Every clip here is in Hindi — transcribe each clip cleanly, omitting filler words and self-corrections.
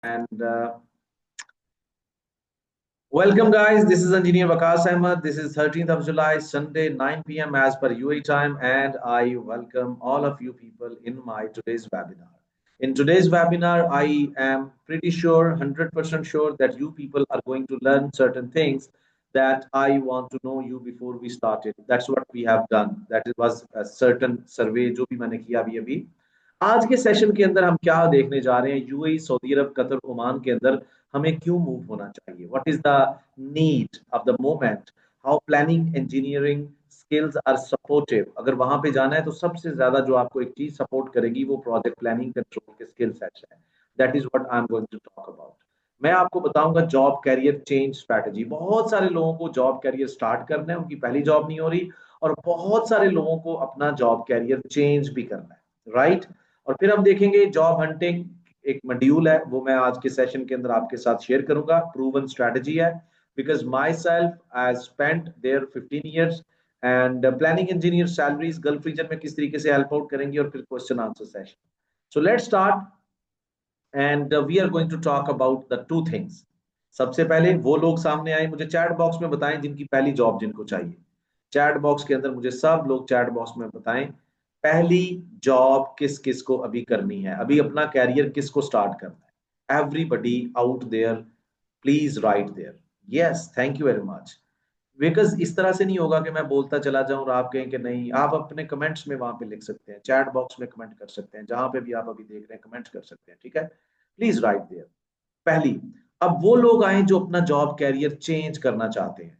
And welcome, guys. This is Engineer Waqas Ahmed. This is 13th of July, Sunday, 9 p.m. as per UAE time, and I welcome all of you people in my today's webinar. In today's webinar, I am pretty sure, 100% sure that you people are going to learn certain things that I want to know you before we started. That's what we have done. That was a certain survey जो भी मैंने किया अभी आज के सेशन के अंदर हम क्या देखने जा रहे हैं UAE Saudi Arab Qatar Oman के अंदर हमें क्यों मूव होना चाहिए what is the need of the moment how planning engineering skills are supportive अगर वहां पे जाना है तो सबसे ज्यादा जो आपको एक चीज सपोर्ट करेगी वो प्रोजेक्ट प्लानिंग कंट्रोल के स्किल सेट्स है that is what I am going to talk about मैं आपको बताऊंगा जॉब कैरियर चेंज स्ट्रैटेजी बहुत सारे लोगों को जॉब कैरियर स्टार्ट करना है उनकी पहली जॉब नहीं हो रही और बहुत सारे लोगों को अपना जॉब कैरियर चेंज भी करना है राइट और फिर हम देखेंगे जॉब हंटिंग एक मॉड्यूल है वो मैं आज के सेशन के अंदर आपके साथ शेयर करूंगा प्रूवन स्ट्रेटजी है because myself I spent there 15 years and planning engineer salaries Gulf region में किस तरीके से हेल्प आउट करेंगे और फिर question answer session so let's start and we are going to talk about the two things सबसे पहले वो लोग सामने आए मुझे चैट बॉक्स में बताएं जिनकी पहली जॉब जिनको चाहिए चैट बॉक्स के अंदर मुझे सब लोग चैट बॉक्स में बताएं पहली जॉब किस किस को अभी करनी है अभी अपना कैरियर किसको स्टार्ट करना है everybody out there please write there yes thank you very much because इस तरह से नहीं होगा कि मैं बोलता चला जाऊं और आप कहें कि नहीं आप अपने कमेंट्स में वहां पे लिख सकते हैं चैट बॉक्स में कमेंट कर सकते हैं जहां पे भी आप अभी देख रहे हैं कमेंट कर सकते हैं ठीक है प्लीज राइट देयर पहली अब वो लोग आए जो अपना जॉब कैरियर चेंज करना चाहते हैं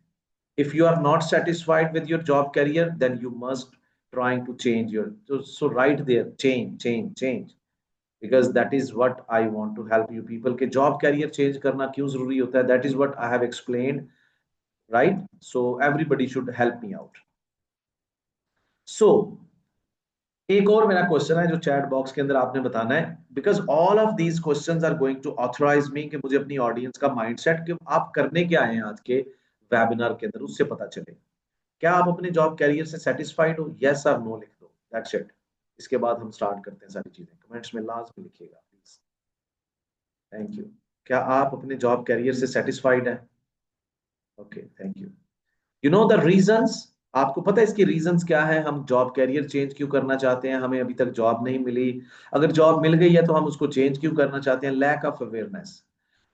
if you are not satisfied with your job career then you must trying to change your so right there change because that is what I want to help you people के job career change करना क्यों जरूरी होता है that is what I have explained right so everybody should help me out so एक और मेरा क्वेश्चन है जो चैट बॉक्स के अंदर आपने बताना है because all of these questions are going to authorise me कि मुझे अपनी ऑडियंस का माइंडसेट कि आप करने क्या आए हैं आज के वेबिनार के अंदर उससे पता चले क्या आप अपने जॉब कैरियर से सेटिस्फाइड हो यस और नो लिख दो दैट्स इट इसके बाद हम स्टार्ट करते हैं सारी चीजें कमेंट्स में लाजमी लिखिएगा प्लीज थैंक यू क्या आप अपने जॉब कैरियर से सेटिस्फाइड है okay thank you you know the reasons आपको पता है इसकी रीजंस क्या है हम जॉब कैरियर चेंज क्यों करना चाहते हैं हमें अभी तक जॉब नहीं मिली अगर जॉब मिल गई है तो हम उसको चेंज क्यों करना चाहते हैं lack of awareness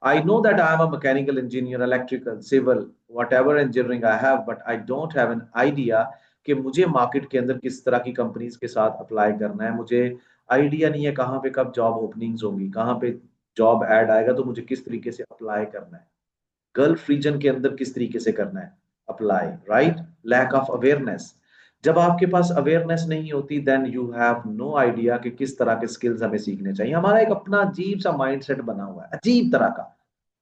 I know that I am a mechanical engineer, electrical, civil, whatever engineering I have, but I don't have an idea कि मुझे मार्केट के अंदर किस तरह की कंपनीज के साथ अप्लाई करना है मुझे आइडिया नहीं है कहाँ पे कब जॉब ओपनिंग्स होंगी कहाँ पे जॉब ऐड आएगा तो मुझे किस तरीके से अप्लाई करना है गल्फ रीजन के अंदर किस तरीके से करना है apply right lack of awareness जब आपके पास अवेयरनेस नहीं होती then you have no idea कि किस तरह के स्किल्स हमें सीखने चाहिए हमारा एक अपना अजीब सा माइंडसेट बना हुआ है अजीब तरह का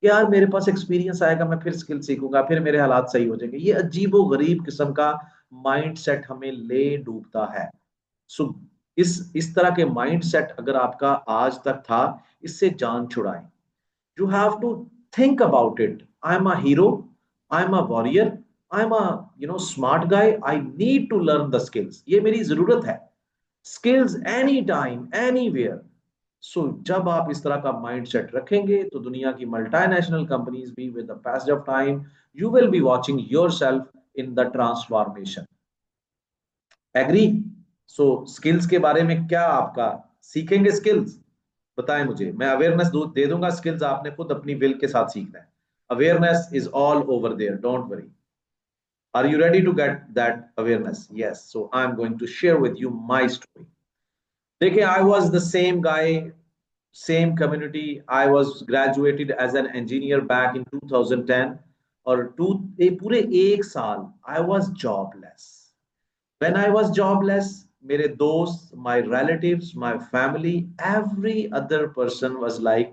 कि यार मेरे पास एक्सपीरियंस आएगा मैं फिर स्किल सीखूंगा फिर मेरे हालात सही हो जाएंगे ये अजीबो गरीब किस्म का माइंडसेट हमें ले डूबता है सो इस तरह के माइंडसेट अगर आपका आज तक था इससे जान छुड़ाएं you have to think about it I'm a hero I'm a warrior I'm a smart guy I need to learn the skills ये मेरी जरूरत है skills anytime anywhere so जब आप इस तरह का माइंडसेट रखेंगे तो दुनिया की मल्टीनेशनल कंपनीज भी with the passage of time you will be watching yourself in the transformation agree so skills के बारे में क्या आपका सीखेंगे स्किल्स बताएं मुझे मैं अवेयरनेस दे दूंगा स्किल्स आपने खुद अपनी विल के साथ सीखना है awareness is all over there don't worry are you ready to get that awareness yes so I am going to share with you my story देखिए I was the same guy same community I was graduated as an engineer back in 2010 और पूरे एक साल I was jobless When I was jobless, मेरे दोस्त, my relatives, my family, every other person was like,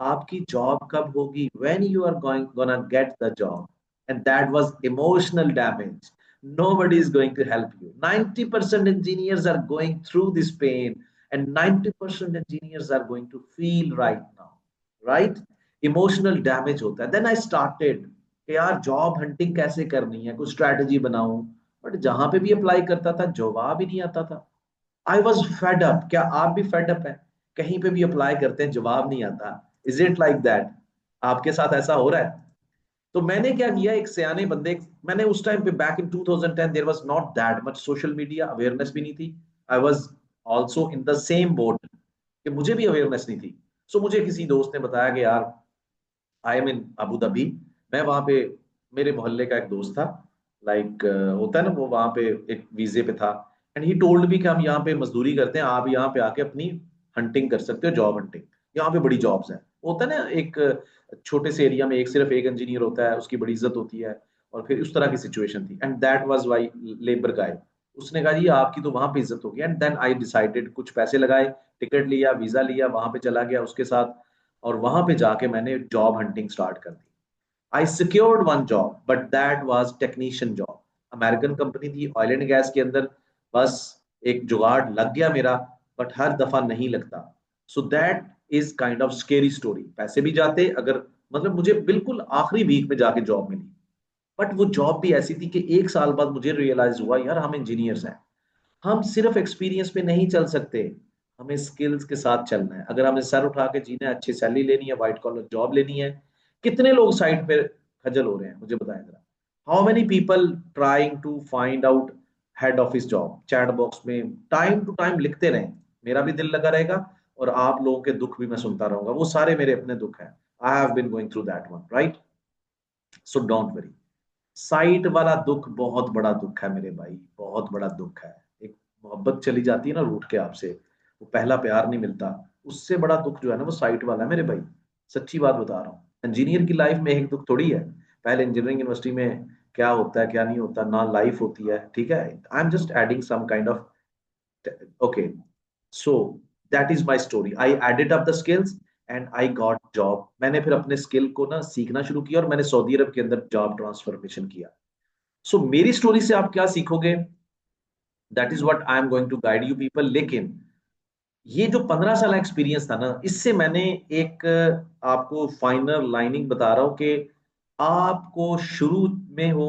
आपकी job कब होगी? When you are gonna get the job? And that was emotional damage. Nobody is going to help you. 90% engineers are going through this pain, and 90% engineers are going to feel right now, right? Emotional damage होता है. Then I started कि यार job hunting कैसे करनी है? कुछ strategy बनाऊं. बट जहां पे भी अप्लाई करता था जवाब ही नहीं आता था आई वॉज फेड अप क्या आप भी फेड अप है कहीं पे भी अप्लाई करते हैं जवाब नहीं आता इज इट लाइक दैट? आपके साथ ऐसा हो रहा है? तो मैंने क्या किया, एक सियाने बंदे, मैंने उस टाइम पे back in 2010 there was not that much social media awareness भी नहीं थी। I was also in the same boat कि मुझे भी अवेयरनेस नहीं थी। सो मुझे किसी दोस्त ने बताया कि यार I am in Abu Dhabi, मैं वहां पे, मेरे मोहल्ले का एक दोस्त था, लाइक होता है ना, वो वहां पे एक वीजे पे था, एंड ही टोल्ड मी कि हम यहाँ पे मजदूरी करते हैं, आप यहाँ पे आके अपनी हंटिंग कर सकते हो, जॉब हंटिंग, यहाँ पे बड़ी जॉब्स हैं। होता है ना, एक छोटे से एरिया में एक सिर्फ एक इंजीनियर होता है, उसकी बड़ी इज्जत होती है, और फिर उस तरह की सिचुएशन थी, and that was why labour guy. उसने कहा जी आपकी तो वहां पे इज्जत होगी, एंड देन आई डिसाइडेड, कुछ पैसे लगाए, टिकट लिया, वीजा लिया, वहां पे चला गया उसके साथ, और वहां पे जाके मैंने जॉब हंटिंग स्टार्ट कर दी। I secured one job but that was technician job, American company थी ऑयल एंड गैस के अंदर। बस एक जुगाड़ लग गया मेरा, बट हर दफा नहीं लगता। सो that is kind of scary story. पैसे भी जाते अगर, मतलब मुझे बिल्कुल आखिरी वीक में जाके जॉब मिली, बट वो जॉब भी ऐसी थी कि एक साल बाद मुझे रियलाइज हुआ यार हम इंजीनियर्स हैं, हम सिर्फ एक्सपीरियंस पे नहीं चल सकते, हमें स्किल्स के साथ चलना है। अगर हमें सर उठा के जीना है, अच्छी सैलरी लेनी है, व्हाइट कॉलर जॉब लेनी है। कितने लोग साइड पे खजल हो रहे हैं मुझे बताएं जरा। How many people trying to find out head office job, chat box में टाइम टू टाइम लिखते रहें, मेरा भी दिल लगा रहेगा, और आप लोगों के दुख भी मैं सुनता रहूंगा, वो सारे मेरे अपने दुख हैं। I have been going through that one, right? So don't worry. Site वाला दुख बहुत बड़ा दुख है मेरे भाई, बहुत बड़ा दुख है। एक मोहब्बत चली जाती है ना रूठ के आपसे, वो पहला प्यार नहीं मिलता, उससे बड़ा दुख जो है ना वो साइट वाला है मेरे भाई। सच्ची बात बता रहा हूँ, इंजीनियर की लाइफ में एक दुख थोड़ी है। पहले इंजीनियरिंग यूनिवर्सिटी में क्या होता है क्या नहीं होता ना, लाइफ होती है, ठीक है। I am just adding some kind of, okay, so that is my story. I added up the skills and I got job. मैंने फिर अपने स्किल को ना सीखना शुरू किया, और मैंने सऊदी अरब के अंदर जॉब ट्रांसफॉर्मेशन किया। सो मेरी स्टोरी से आप क्या सीखोगे, that is what I am going to guide you people. लेकिन ये जो 15 साल एक्सपीरियंस था ना, इससे मैंने एक आपको फाइनल लाइनिंग बता रहा हूं कि आपको शुरू में हो,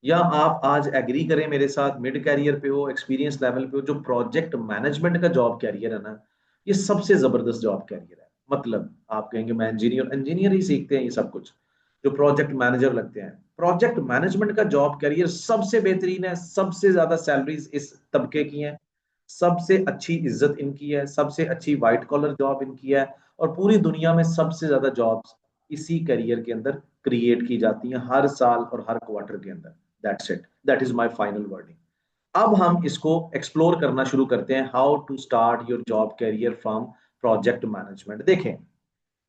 या आप आज एग्री करें मेरे साथ, मिड कैरियर पे हो, एक्सपीरियंस लेवल पे हो, जो प्रोजेक्ट मैनेजमेंट का जॉब कैरियर है ना, ये सबसे जबरदस्त जॉब कैरियर है। मतलब आप कहेंगे मैं इंजीनियर, इंजीनियर ही सीखते हैं ये सब कुछ, जो प्रोजेक्ट मैनेजर लगते हैं। प्रोजेक्ट मैनेजमेंट का जॉब कैरियर सबसे बेहतरीन है, सबसे ज्यादा सैलरीज इस तबके की हैं, सबसे अच्छी इज्जत इनकी है, सबसे अच्छी व्हाइट कॉलर जॉब इनकी है, और पूरी दुनिया में सबसे ज्यादा जॉब्स इसी करियर के अंदर क्रिएट की जाती हैं हर साल और हर क्वार्टर के अंदर। That's it, that is my final wording. अब हम इसको एक्सप्लोर करना शुरू करते हैं, how to start your job career from project management. देखें,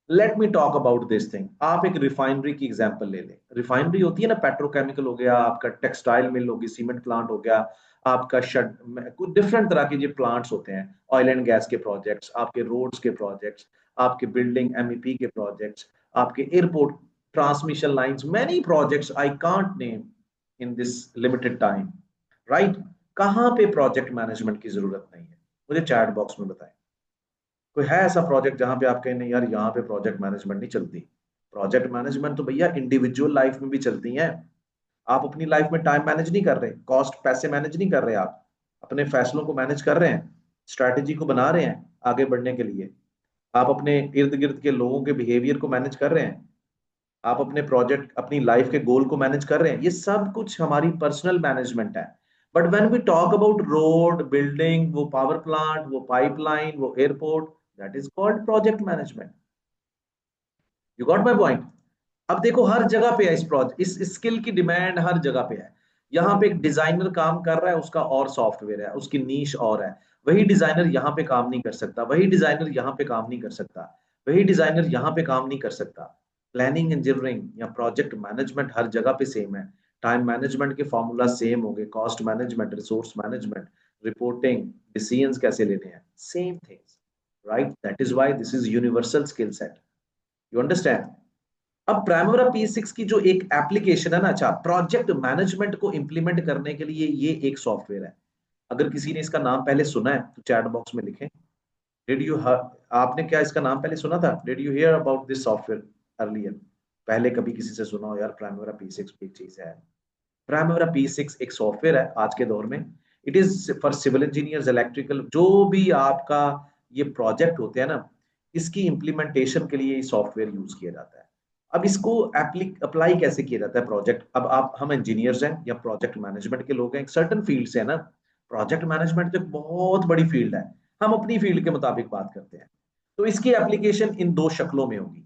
let me talk about this thing. आप एक रिफाइनरी की एग्जांपल ले लें। रिफाइनरी होती है ना, पेट्रोकेमिकल हो गया, आपका टेक्सटाइल मिल होगी, सीमेंट प्लांट हो गया, आपका शड, कुछ डिफरेंट तरह के जो प्लांट्स होते हैं, ऑयल एंड गैस के प्रोजेक्ट्स, आपके रोड्स के प्रोजेक्ट्स, आपके बिल्डिंग एमईपी के प्रोजेक्ट्स, आपके airport transmission lines, many projects I can't name in this limited time, right? कहाँ पे प्रोजेक्ट मैनेजमेंट की जरूरत नहीं है, मुझे चैट बॉक्स में बताएं। कोई है ऐसा प्रोजेक्ट जहां पे आप कहें नहीं यार यहाँ पे प्रोजेक्ट मैनेजमेंट नहीं चलती? प्रोजेक्ट मैनेजमेंट तो भैया इंडिविजुअल लाइफ में भी चलती हैं। आप अपनी लाइफ में टाइम मैनेज नहीं कर रहे, कॉस्ट पैसे मैनेज नहीं कर रहे, आप अपने फैसलों को मैनेज कर रहे हैं, स्ट्रैटेजी को बना रहे हैं आगे बढ़ने के लिए, आप अपने इर्द गिर्द के लोगों के बिहेवियर को मैनेज कर रहे हैं, आप अपने प्रोजेक्ट अपनी लाइफ के गोल को मैनेज कर रहे हैं, ये सब कुछ हमारी पर्सनल मैनेजमेंट है। But when we talk about road building, वो पावर प्लांट, वो पाइपलाइन, वो airport, that is called project management. You got my point? अब देखो हर जगह पे है इस प्रोजेक्ट, इस स्किल की डिमांड हर जगह पे है। यहाँ पे एक डिजाइनर काम कर रहा है, उसका और सॉफ्टवेयर है, उसकी नीश और है। वही डिजाइनर यहाँ पे काम नहीं कर सकता, वही डिजाइनर यहाँ पे काम नहीं कर सकता, वही डिजाइनर यहाँ पे काम नहीं कर सकता। प्लानिंग इंजीनियरिंग या प्रोजेक्ट मैनेजमेंट हर जगह पे सेम है। टाइम मैनेजमेंट के फॉर्मूला सेम होंगे, cost management, resource management, reporting, decisions कैसे लेने हैं, same things, right? That is why this is universal skill set. You understand? अब प्राइमरा P6 की जो एक एप्लीकेशन है ना, अच्छा, प्रोजेक्ट मैनेजमेंट को इंप्लीमेंट करने के लिए ये एक सॉफ्टवेयर है। अगर किसी ने इसका नाम पहले सुना है तो चैट बॉक्स में लिखें। डिड यू, आपने क्या इसका नाम पहले सुना था? Did you here about this software earlier? पहले कभी किसी से सुना हो यार प्राइमरा P6 एक चीज है? प्राइमरा P6 एक सॉफ्टवेयर है आज के दौर में। It is for civil engineers, electrical, जो भी आपका ये प्रोजेक्ट होते हैं ना, इसकी इम्प्लीमेंटेशन के लिए सॉफ्टवेयर यूज किया जाता है। अब इसको अप्लाई कैसे किया जाता है प्रोजेक्ट? अब आप हम इंजीनियर्स हैं या प्रोजेक्ट मैनेजमेंट के लोग हैं, एक सर्टन फील्ड से है ना। प्रोजेक्ट मैनेजमेंट तो एक बहुत बड़ी फील्ड है, हम अपनी फील्ड के मुताबिक बात करते हैं। तो इसकी एप्लीकेशन इन दो शक्लों में होगी।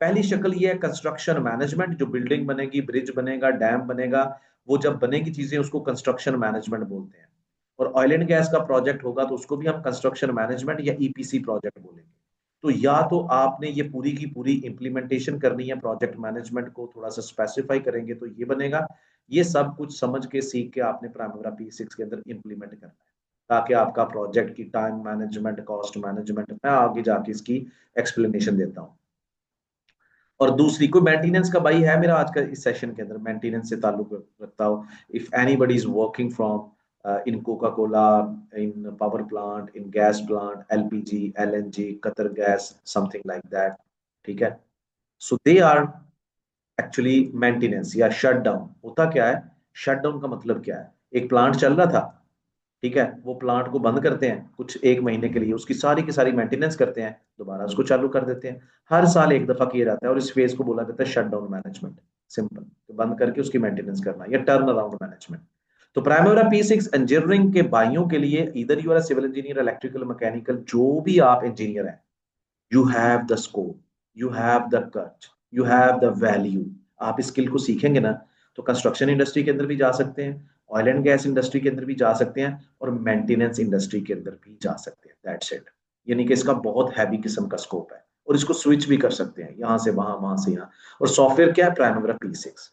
पहली शक्ल ये है कंस्ट्रक्शन मैनेजमेंट, जो बिल्डिंग बनेगी, ब्रिज बनेगा, डैम बनेगा, वो जब बनेगी चीजें उसको कंस्ट्रक्शन मैनेजमेंट बोलते हैं। और ऑयल एंड गैस का प्रोजेक्ट होगा तो उसको भी हम कंस्ट्रक्शन मैनेजमेंट या ईपीसी प्रोजेक्ट बोलेंगे। तो या तो आपने ये पूरी की पूरी इंप्लीमेंटेशन करनी है, प्रोजेक्ट मैनेजमेंट को थोड़ा सा स्पेसिफाई करेंगे तो ये बनेगा। ये सब कुछ समझ के सीख के आपने प्राइमरी P6 के अंदर इंप्लीमेंट करना है, ताकि आपका प्रोजेक्ट की टाइम मैनेजमेंट, कॉस्ट मैनेजमेंट, मैं आगे जाके इसकी एक्सप्लेनेशन देता हूँ। और दूसरी, कोई मेंटेनेंस का भाई है मेरा आज का इस सेशन के अंदर, मेंटेनेंस से ताल्लुक रखता हो? If anybody is working from in Coca Cola, in power plant, in gas plant, LPG, LNG, Qatar gas, something like that, ठीक है। सो दे आर एक्चुअली मेंटेनेंस या शट डाउन। होता क्या है, शट डाउन का मतलब क्या है? एक प्लांट चल रहा था, ठीक है, वो प्लांट को बंद करते हैं कुछ एक महीने के लिए, उसकी सारी की सारी मेंटेनेंस करते हैं, दोबारा उसको चालू कर देते हैं। हर साल एक दफा किया जाता है और इस फेज को बोला जाता है शट डाउन मैनेजमेंट। सिंपल, तो बंद करके उसकी मेंटेनेंस करना या टर्न अराउंड मैनेजमेंट। तो प्राइमरी P6 इंजीनियरिंग के भाइयों के लिए, इधर you are civil engineer, electrical, mechanical, जो भी आप इंजीनियर हैं, you have the scope, you have the cut, you have the value. आप इस स्किल को सीखेंगे ना तो कंस्ट्रक्शन इंडस्ट्री के अंदर भी जा सकते हैं, ऑयल एंड गैस इंडस्ट्री के अंदर भी जा सकते हैं, और मेंटेनेंस इंडस्ट्री के अंदर भी जा सकते हैं। That's it. यानी कि इसका बहुत हैवी किस्म का स्कोप है, और इसको स्विच भी कर सकते हैं यहां से वहां, वहां से यहाँ। और सॉफ्टवेयर क्या है? Primary P6।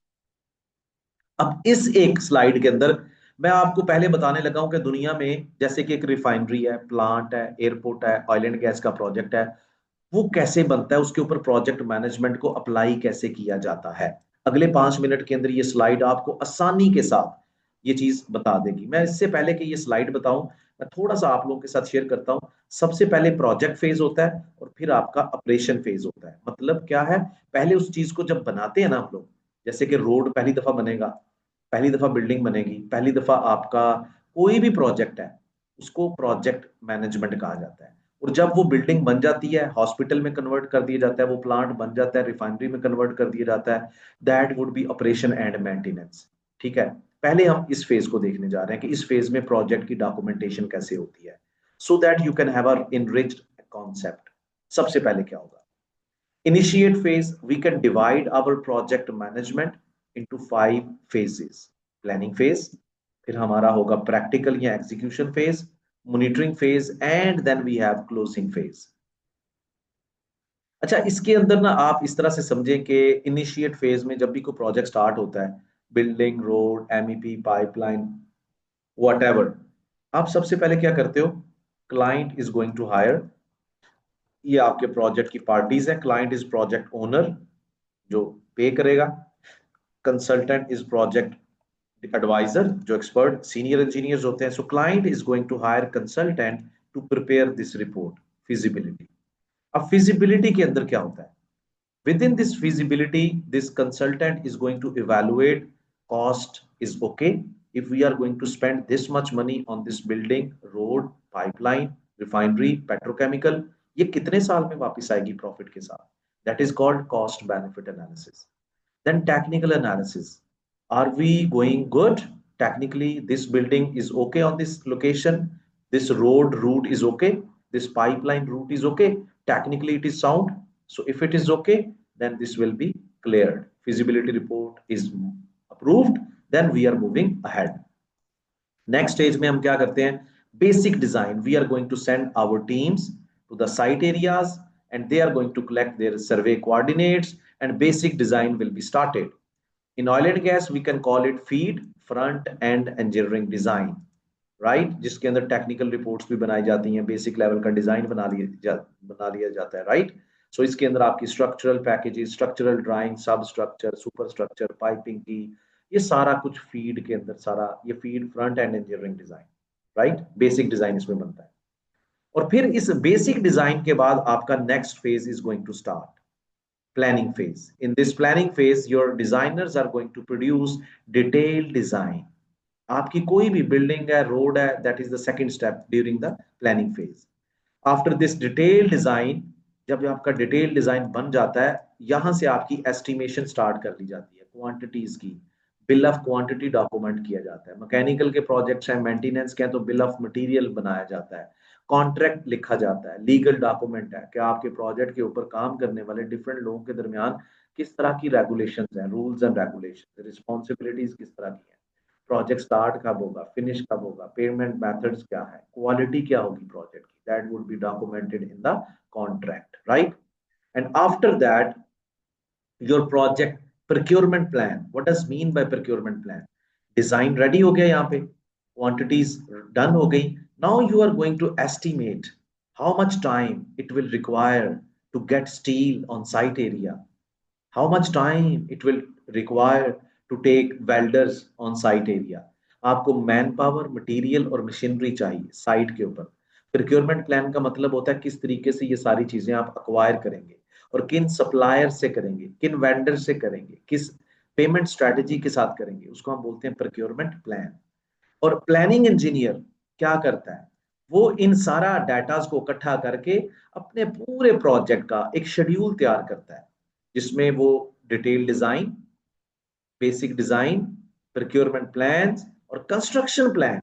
अब इस एक स्लाइड के अंदर मैं आपको पहले बताने लगा हूं कि दुनिया में जैसे कि एक रिफाइनरी है, प्लांट है, एयरपोर्ट है, ऑयल एंड गैस का प्रोजेक्ट है, वो कैसे बनता है, उसके ऊपर प्रोजेक्ट मैनेजमेंट को अप्लाई कैसे किया जाता है। अगले 5 मिनट के अंदर ये स्लाइड आपको आसानी के साथ ये चीज बता देगी। मैं इससे पहले कि ये स्लाइड बताऊं, मैं थोड़ा सा आप लोगों के साथ शेयर करता हूं। सबसे पहले प्रोजेक्ट फेज होता है और फिर आपका ऑपरेशन फेज होता है। मतलब क्या है, पहले उस चीज को जब बनाते हैं ना हम लोग, जैसे कि रोड पहली दफा बनेगा, पहली दफा बिल्डिंग बनेगी, पहली दफा आपका कोई भी प्रोजेक्ट है, उसको प्रोजेक्ट मैनेजमेंट कहा जाता है। और जब वो बिल्डिंग बन जाती है, हॉस्पिटल में कन्वर्ट कर दिया जाता है, वो प्लांट बन जाता है, रिफाइनरी में कन्वर्ट कर दिया जाता है, that would B operation and maintenance. ठीक है। पहले हम इस फेज को देखने जा रहे हैं कि इस फेज में प्रोजेक्ट की डॉक्यूमेंटेशन कैसे होती है, so that you can have a enriched concept. सबसे पहले क्या होगा, initiate phase, we can divide our project management into 5 phases. Planning phase, फिर हमारा होगा practical या execution phase, monitoring phase, and then we have closing phase. अच्छा, इसके अंदर ना आप इस तरह से समझें कि इनिशिएट फेज में जब भी कोई प्रोजेक्ट स्टार्ट होता है, building, road, MEP, pipeline, whatever, आप सबसे पहले क्या करते हो? Client is going to hire, ये आपके प्रोजेक्ट की पार्टीज है। क्लाइंट इज प्रोजेक्ट ओनर जो पे करेगा, कंसल्टेंट इज प्रोजेक्ट एडवाइजर जो एक्सपर्ट सीनियर इंजीनियर्स होते हैं। So client is going to hire consultant to prepare this report, feasibility. अब फिजिबिलिटी के अंदर क्या होता है? within this feasibility, this consultant is going to evaluate cost is okay, if we are going to spend this much money on this building, road, pipeline, refinery, petrochemical, ये कितने साल में वापस आएगी प्रॉफिट के साथ? That is called cost benefit analysis. Then technical analysis. Are we going good? Technically, this building is okay on this location. This road route is okay. This pipeline route is okay. Technically, it is sound. So if it is okay, then this will be cleared. Feasibility report is approved. Then we are moving ahead. Next stage में हम क्या करते हैं? Basic design. We are going to send our teams to the site areas and they are going to collect their survey coordinates and basic design will be started. In oil and gas we can call it feed front end engineering design, right, जिसके अंदर टेक्निकल रिपोर्ट्स भी बनाई जाती हैं, बेसिक लेवल का डिजाइन बना लिया जाता है, राइट। सो इसके अंदर आपकी स्ट्रक्चरल पैकेजेस, स्ट्रक्चरल ड्राइंग, सब स्ट्रक्चर, सुपर स्ट्रक्चर, पाइपिंग की, ये सारा कुछ फीड के अंदर, सारा ये feed front end engineering design, right, basic design इसमें बनता है। और फिर इस बेसिक डिजाइन के बाद आपका next phase is going to start, planning phase. In this planning phase, your designers are going to produce detailed design. आपकी कोई भी बिल्डिंग है, रोड है, that is the second step during the planning phase. After this detail design, जब आपका डिटेल डिजाइन बन जाता है, यहां से आपकी एस्टिमेशन स्टार्ट कर ली जाती है क्वांटिटीज की। बिल ऑफ क्वांटिटी डॉक्यूमेंट किया जाता है। मैकेनिकल के प्रोजेक्ट्स हैं, मेंटेनेंस के हैं, तो बिल ऑफ मटेरियल बनाया जाता है, कॉन्ट्रैक्ट लिखा जाता है, लीगल डॉक्यूमेंट है कि आपके प्रोजेक्ट के ऊपर काम करने वाले डिफरेंट लोगों के दरमियान किस तरह की रेगुलेशंस हैं, रूल्स एंड रेगुलेशंस, रिस्पॉन्सिबिलिटीज किस तरह की हैं, प्रोजेक्ट स्टार्ट कब होगा, फिनिश कब होगा, पेमेंट मेथड्स क्या है, क्वालिटी क्या होगी प्रोजेक्ट की, that would be documented in the contract, right? And after that your project procurement plan, what does mean by procurement plan? Design ready हो गया, यहाँ पे क्वांटिटीज डन हो गई। Now you are going to estimate how much time it will require to get steel on site area, how much time it will require to take welders on site area। आपको मैन पावर, मटेरियल और मशीनरी चाहिए साइट के ऊपर। प्रोक्योरमेंट प्लान का मतलब होता है किस तरीके से ये सारी चीजें आप अक्वायर करेंगे और किन सप्लायर से करेंगे, किन वेंडर से करेंगे, किस पेमेंट स्ट्रेटेजी के साथ करेंगे, उसको हम बोलते हैं प्रोक्योरमेंट प्लान। और प्लानिंग इंजीनियर क्या करता है? वो इन सारा डाटास को इकट्ठा करके अपने पूरे प्रोजेक्ट का एक शेड्यूल तैयार करता है, जिसमें वो detail design, basic design, procurement plans और कंस्ट्रक्शन प्लान,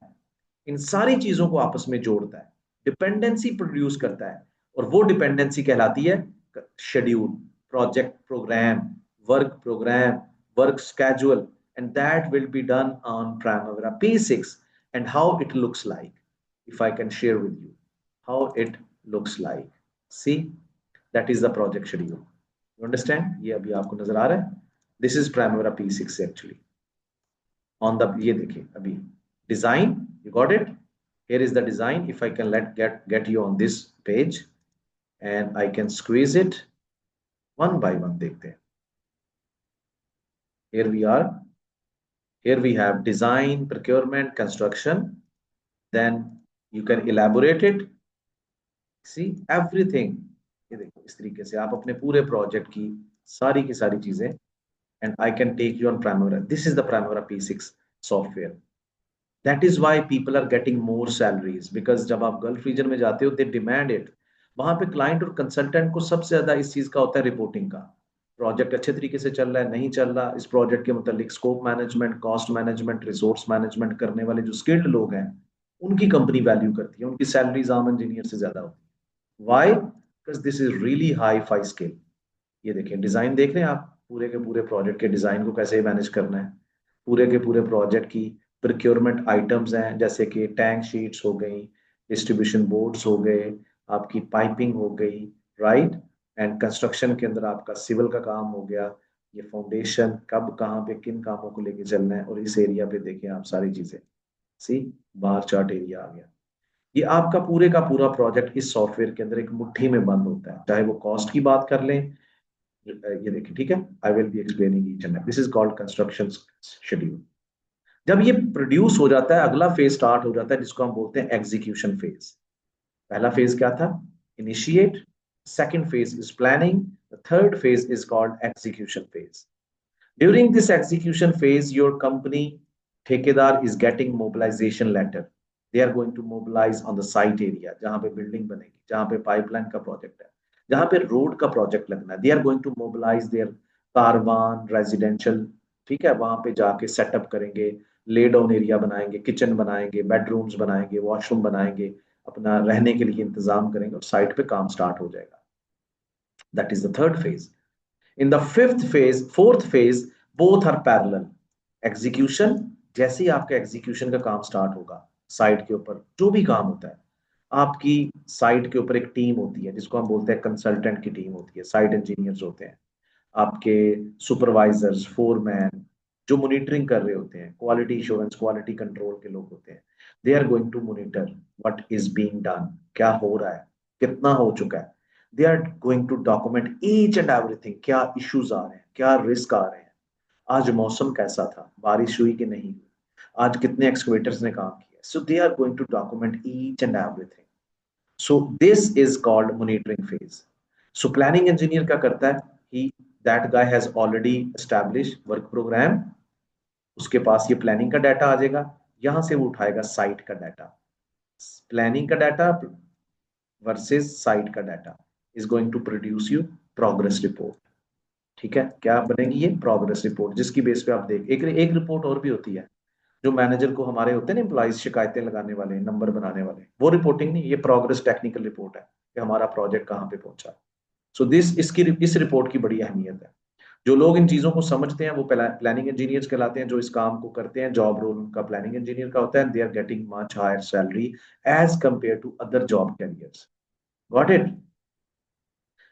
इन सारी चीजों को आपस में जोड़ता है, डिपेंडेंसी प्रोड्यूस करता है। और वो डिपेंडेंसी कहलाती है schedule, project program, work work schedule, and that will be done on Primavera P6। And how it looks like, if I can share with you how it looks like, see, that is the project schedule, you understand? ये अभी आपको नजर आ रहा है? This is Primavera P6 actually on the, ये देखिए अभी design, you got it? Here is the design. If I can get you on this page and I can squeeze it one by one, देखते हैं। Here we are. Here we have design, procurement, construction. Then you can elaborate it. See everything. ये देखो इस तरीके से आप अपने पूरे प्रोजेक्ट की सारी चीजें, and I can take you on Primavera. This is the Primavera P6 software. That is why people are getting more salaries, because जब आप गल्फ रीजन में जाते हो, they demand it। वहां पे क्लाइंट और कंसल्टेंट को सबसे ज्यादा इस चीज का होता है रिपोर्टिंग का। प्रोजेक्ट अच्छे तरीके से चल रहा है, नहीं चल रहा, इस प्रोजेक्ट के मतलब scope management, cost management, resource management करने वाले जो स्किल्ड लोग हैं, उनकी कंपनी वैल्यू करती है, उनकी सैलरीज आम इंजीनियर से ज्यादा होती है। Why? Because this is really hi-fi skill. ये देखिए डिजाइन देख रहे हैं आप, पूरे के पूरे प्रोजेक्ट के डिजाइन को कैसे मैनेज करना है, पूरे के पूरे प्रोजेक्ट की प्रोक्योरमेंट आइटम्स हैं, जैसे कि टैंक शीट्स हो गई, डिस्ट्रीब्यूशन बोर्ड्स हो गए, आपकी पाइपिंग हो गई, राइट? एंड कंस्ट्रक्शन के अंदर आपका सिविल का काम हो गया, ये फाउंडेशन कब कहाँ पे किन कामों को लेके चलना है, और इस एरिया पे देखें आप सारी चीजें, सी, बार चार्ट एरिया आ गया। ये आपका पूरे का पूरा प्रोजेक्ट इस सॉफ्टवेयर के अंदर एक मुट्ठी में बंद होता है, चाहे वो कॉस्ट की बात कर लें। ये देखिए, ठीक है, आई will be explaining each and this is called construction schedule. जब ये प्रोड्यूस हो जाता है, अगला फेज स्टार्ट हो जाता है, जिसको हम बोलते हैं एग्जीक्यूशन फेज। पहला फेज क्या था? Initiate. Second phase is planning. The third phase is called execution phase. During this execution phase your company, ठेकेदार is getting mobilisation letter. They are going to mobilise on the site area, जहां पे बिल्डिंग बनेगी, जहां पे पाइपलाइन का प्रोजेक्ट है, जहां पे रोड का प्रोजेक्ट लगना है। They are going to mobilise their caravan residential, ठीक है, वहां पे जाके सेटअप करेंगे, ले डाउन एरिया बनाएंगे, किचन बनाएंगे, बेडरूम्स बनाएंगे, वॉशरूम बनाएंगे, अपना रहने के लिए इंतजाम करेंगे और साइट पे काम स्टार्ट हो जाएगा। That is the third phase. In the fourth phase, both are parallel. Execution, जैसे ही आपका एग्जीक्यूशन का काम स्टार्ट होगा, साइट के ऊपर जो भी काम होता है, आपकी साइट के ऊपर एक टीम होती है, जिसको हम बोलते हैं कंसल्टेंट की टीम होती है, साइट इंजीनियर्स होते हैं, आपके सुपरवाइजर्स, फोरमैन, जो मॉनिटरिंग कर रहे होते हैं, क्वालिटी इंश्योरेंस, क्वालिटी कंट्रोल के लोग होते हैं। They are going to monitor what is being done, क्या हो रहा है, कितना हो चुका है। They are going to document each and everything, क्या इश्यूज आ रहे हैं, क्या रिस्क आ रहे हैं, आज मौसम कैसा था, बारिश हुई कि नहीं हुई, आज कितने एक्सकेवेटर्स ने काम किया। So they are going to document each and everything. So this is called monitoring phase. So planning engineer क्या करता है? He, that guy has already established work program, उसके पास ये प्लानिंग का डाटा आ जाएगा, यहां से वो उठाएगा साइट का डाटा, प्लानिंग का डाटा वर्सेस साइट का data. Is going to produce you progress report. ठीक है, क्या बनेगी ये प्रोग्रेस रिपोर्ट, जिसकी बेस पे आप देख एक रिपोर्ट और भी होती है जो मैनेजर को हमारे होते हैं ना एम्प्लॉइज शिकायतें लगाने वाले नंबर बनाने वाले, वो रिपोर्टिंग नहीं, ये प्रोग्रेस टेक्निकल रिपोर्ट है कि हमारा प्रोजेक्ट कहाँ पे पहुंचा। सो दिस इसकी इस रिपोर्ट की बड़ी अहमियत है। जो लोग इन चीजों को समझते हैं वो प्लानिंग इंजीनियर्स कहलाते हैं, जो इस काम को करते हैं, जॉब रोल उनका प्लानिंग इंजीनियर का होता है, they are getting much higher salary as compare to other job careers. Got it.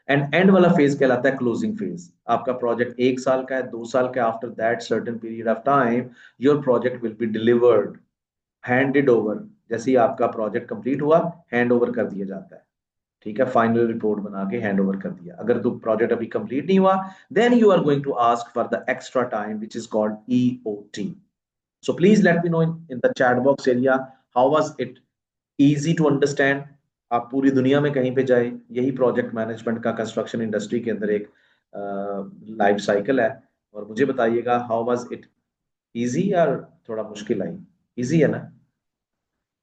And end वाला फेज कहलाता है क्लोजिंग फेज। आपका प्रोजेक्ट 1 साल का है, 2 साल का, after that certain period of time your project will be delivered, handed over. जैसे ही आपका प्रोजेक्ट कंप्लीट हुआ, हैंड ओवर कर दिया जाता है। ठीक है, फाइनल रिपोर्ट बना के हैंड ओवर कर दिया। अगर तो प्रोजेक्ट अभी कंप्लीट नहीं हुआ, then you are going to ask for the extra time which is called EOT। So please let me know in the chat box area, how was it easy to understand. आप पूरी दुनिया में कहीं पे जाए, यही प्रोजेक्ट मैनेजमेंट का कंस्ट्रक्शन इंडस्ट्री के अंदर एक लाइफ साइकिल है। और मुझे बताइएगा हाउ वाज इट इजी या थोड़ा मुश्किल आई। इजी है ना?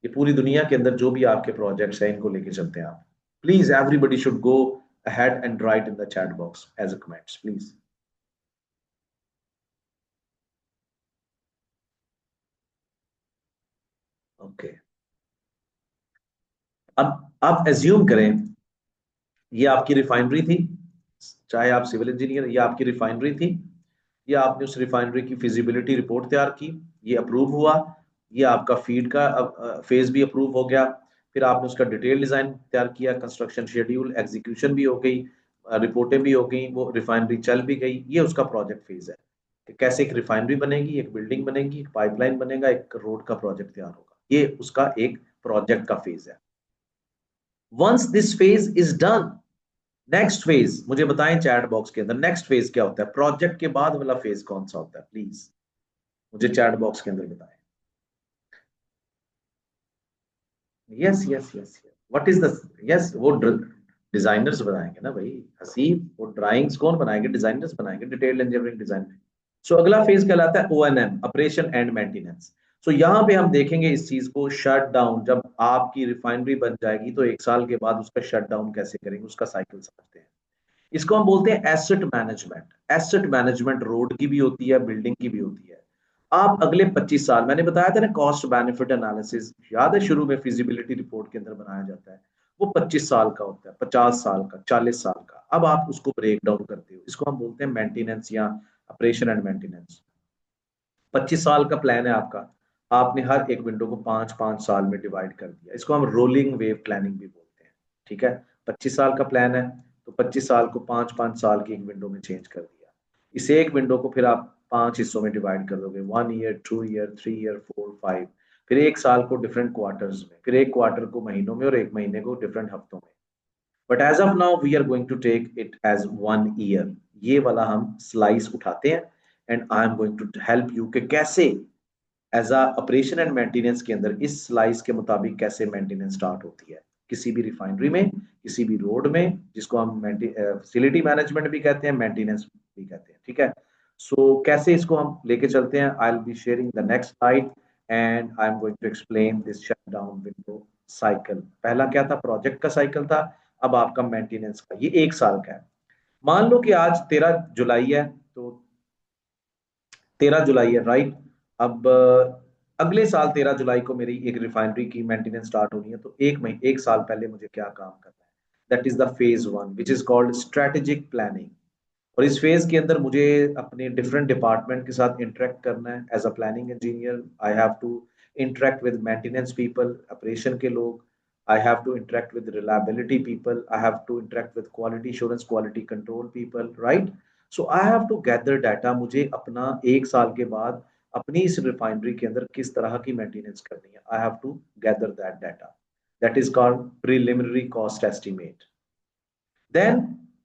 ये पूरी दुनिया के अंदर जो भी आपके प्रोजेक्ट्स हैं इनको लेके चलते हैं आप। Please everybody should go ahead and write in the chat box as a comments, please. Okay. अब आप एज्यूम करें ये आपकी रिफाइनरी थी, चाहे आप सिविल इंजीनियर, ये आपकी रिफाइनरी थी, ये आपने उस रिफाइनरी की फिजिबिलिटी रिपोर्ट तैयार की, ये अप्रूव हुआ, ये आपका फीड का फेज भी अप्रूव हो गया, फिर आपने उसका डिटेल डिजाइन तैयार किया, कंस्ट्रक्शन शेड्यूल एग्जीक्यूशन भी हो गई, रिपोर्टें भी हो गई, वो रिफाइनरी चल भी गई। ये उसका प्रोजेक्ट फेज है कि कैसे एक रिफाइनरी बनेगी, एक बिल्डिंग बनेगी, एक पाइपलाइन बनेगा, एक रोड का प्रोजेक्ट तैयार होगा। ये उसका एक प्रोजेक्ट का फेज है। Once this phase is done, next phase मुझे बताएं चैट बॉक्स के अंदर नेक्स्ट फेज क्या होता है, प्रोजेक्ट के बाद वाला फेज कौन सा होता है, प्लीज मुझे चैट बॉक्स के अंदर बताएं। Yes yes yes, what is the, yes वो डिजाइनर्स बनाएंगे ना भाई हसीब, वो ड्राइंग्स कौन बनाएंगे, डिजाइनर्स बनाएंगे, डिटेल्ड इंजीनियरिंग डिजाइन। सो अगला फेज कहलाता है ONM, ऑपरेशन एंड मेंटेनेंस। सो यहाँ पे हम देखेंगे इस चीज को, शट डाउन। जब आपकी रिफाइनरी बन जाएगी तो 1 साल के बाद उसका शट डाउन कैसे करेंगे, उसका साइकिल समझते हैं। इसको हम बोलते हैं asset management. Asset management road की भी होती है, बिल्डिंग की भी होती है। आप अगले 25 साल, मैंने बताया था ना कॉस्ट बेनिफिट एनालिसिस, याद है शुरू में फिजिबिलिटी रिपोर्ट के अंदर बनाया जाता है, वो 25 साल का होता है, 50 साल का, 40 साल का। अब आप उसको ब्रेक डाउन करते हो, इसको हम बोलते हैं मेंटेनेंस या ऑपरेशन एंड मेंटेनेंस। 25 साल का प्लान है आपका, आपने हर एक विंडो को 5-5 साल में डिवाइड कर दिया, इसको हम रोलिंग वेव प्लानिंग भी बोलते हैं। ठीक है, 25 साल का प्लान है तो 25 साल को 5-5 साल की एक विंडो में चेंज कर दिया। इस एक विंडो को फिर आप 5 हिस्सों में डिवाइड कर दोगे, 1 ईयर, 2 ईयर, 3 ईयर, 4, 5। फिर एक साल को डिफरेंट क्वार्टर्स में, फिर एक क्वार्टर को महीनों में, और एक महीने को डिफरेंट हफ्तों में। But as of now we are going to take it as 1 year. ये वाला हम स्लाइस उठाते हैं, and I am going to help you कि कैसे as a operation and maintenance के अंदर इस स्लाइस के मुताबिक कैसे मेंटेनेंस स्टार्ट होती है किसी भी रिफाइनरी में, किसी भी रोड में, जिसको हम फैसिलिटी मैनेजमेंट भी कहते हैं, मेंटेनेंस भी कहते हैं। ठीक है, सो कैसे इसको हम लेके चलते हैं, I will be sharing the next slide and I am going to explain this shutdown window cycle. पहला क्या था, प्रोजेक्ट का साइकिल था, अब आपका मेंटेनेंस का, ये 1 साल का है। मान लो कि आज 13 जुलाई है, तो 13 जुलाई है, राइट। अब अगले साल 13 जुलाई को मेरी एक रिफाइनरी की मेंटेनेंस स्टार्ट होनी है, तो एक महीने 1 साल पहले मुझे क्या काम करना है, that is the phase 1 which is called strategic planning. और इस फेज के अंदर मुझे अपने डिफरेंट डिपार्टमेंट के साथ इंटरेक्ट करना है। As a planning engineer I have to interact with maintenance people, operation के लोग, I have to interact with reliability people, I have to interact with quality assurance, quality control people, right. So I have to gather data. मुझे अपना 1 साल के बाद अपनी इस रिफाइनरी के अंदर किस तरह की मेंटेनेंस करनी है, I have to gather that data, that is called preliminary cost estimate. Then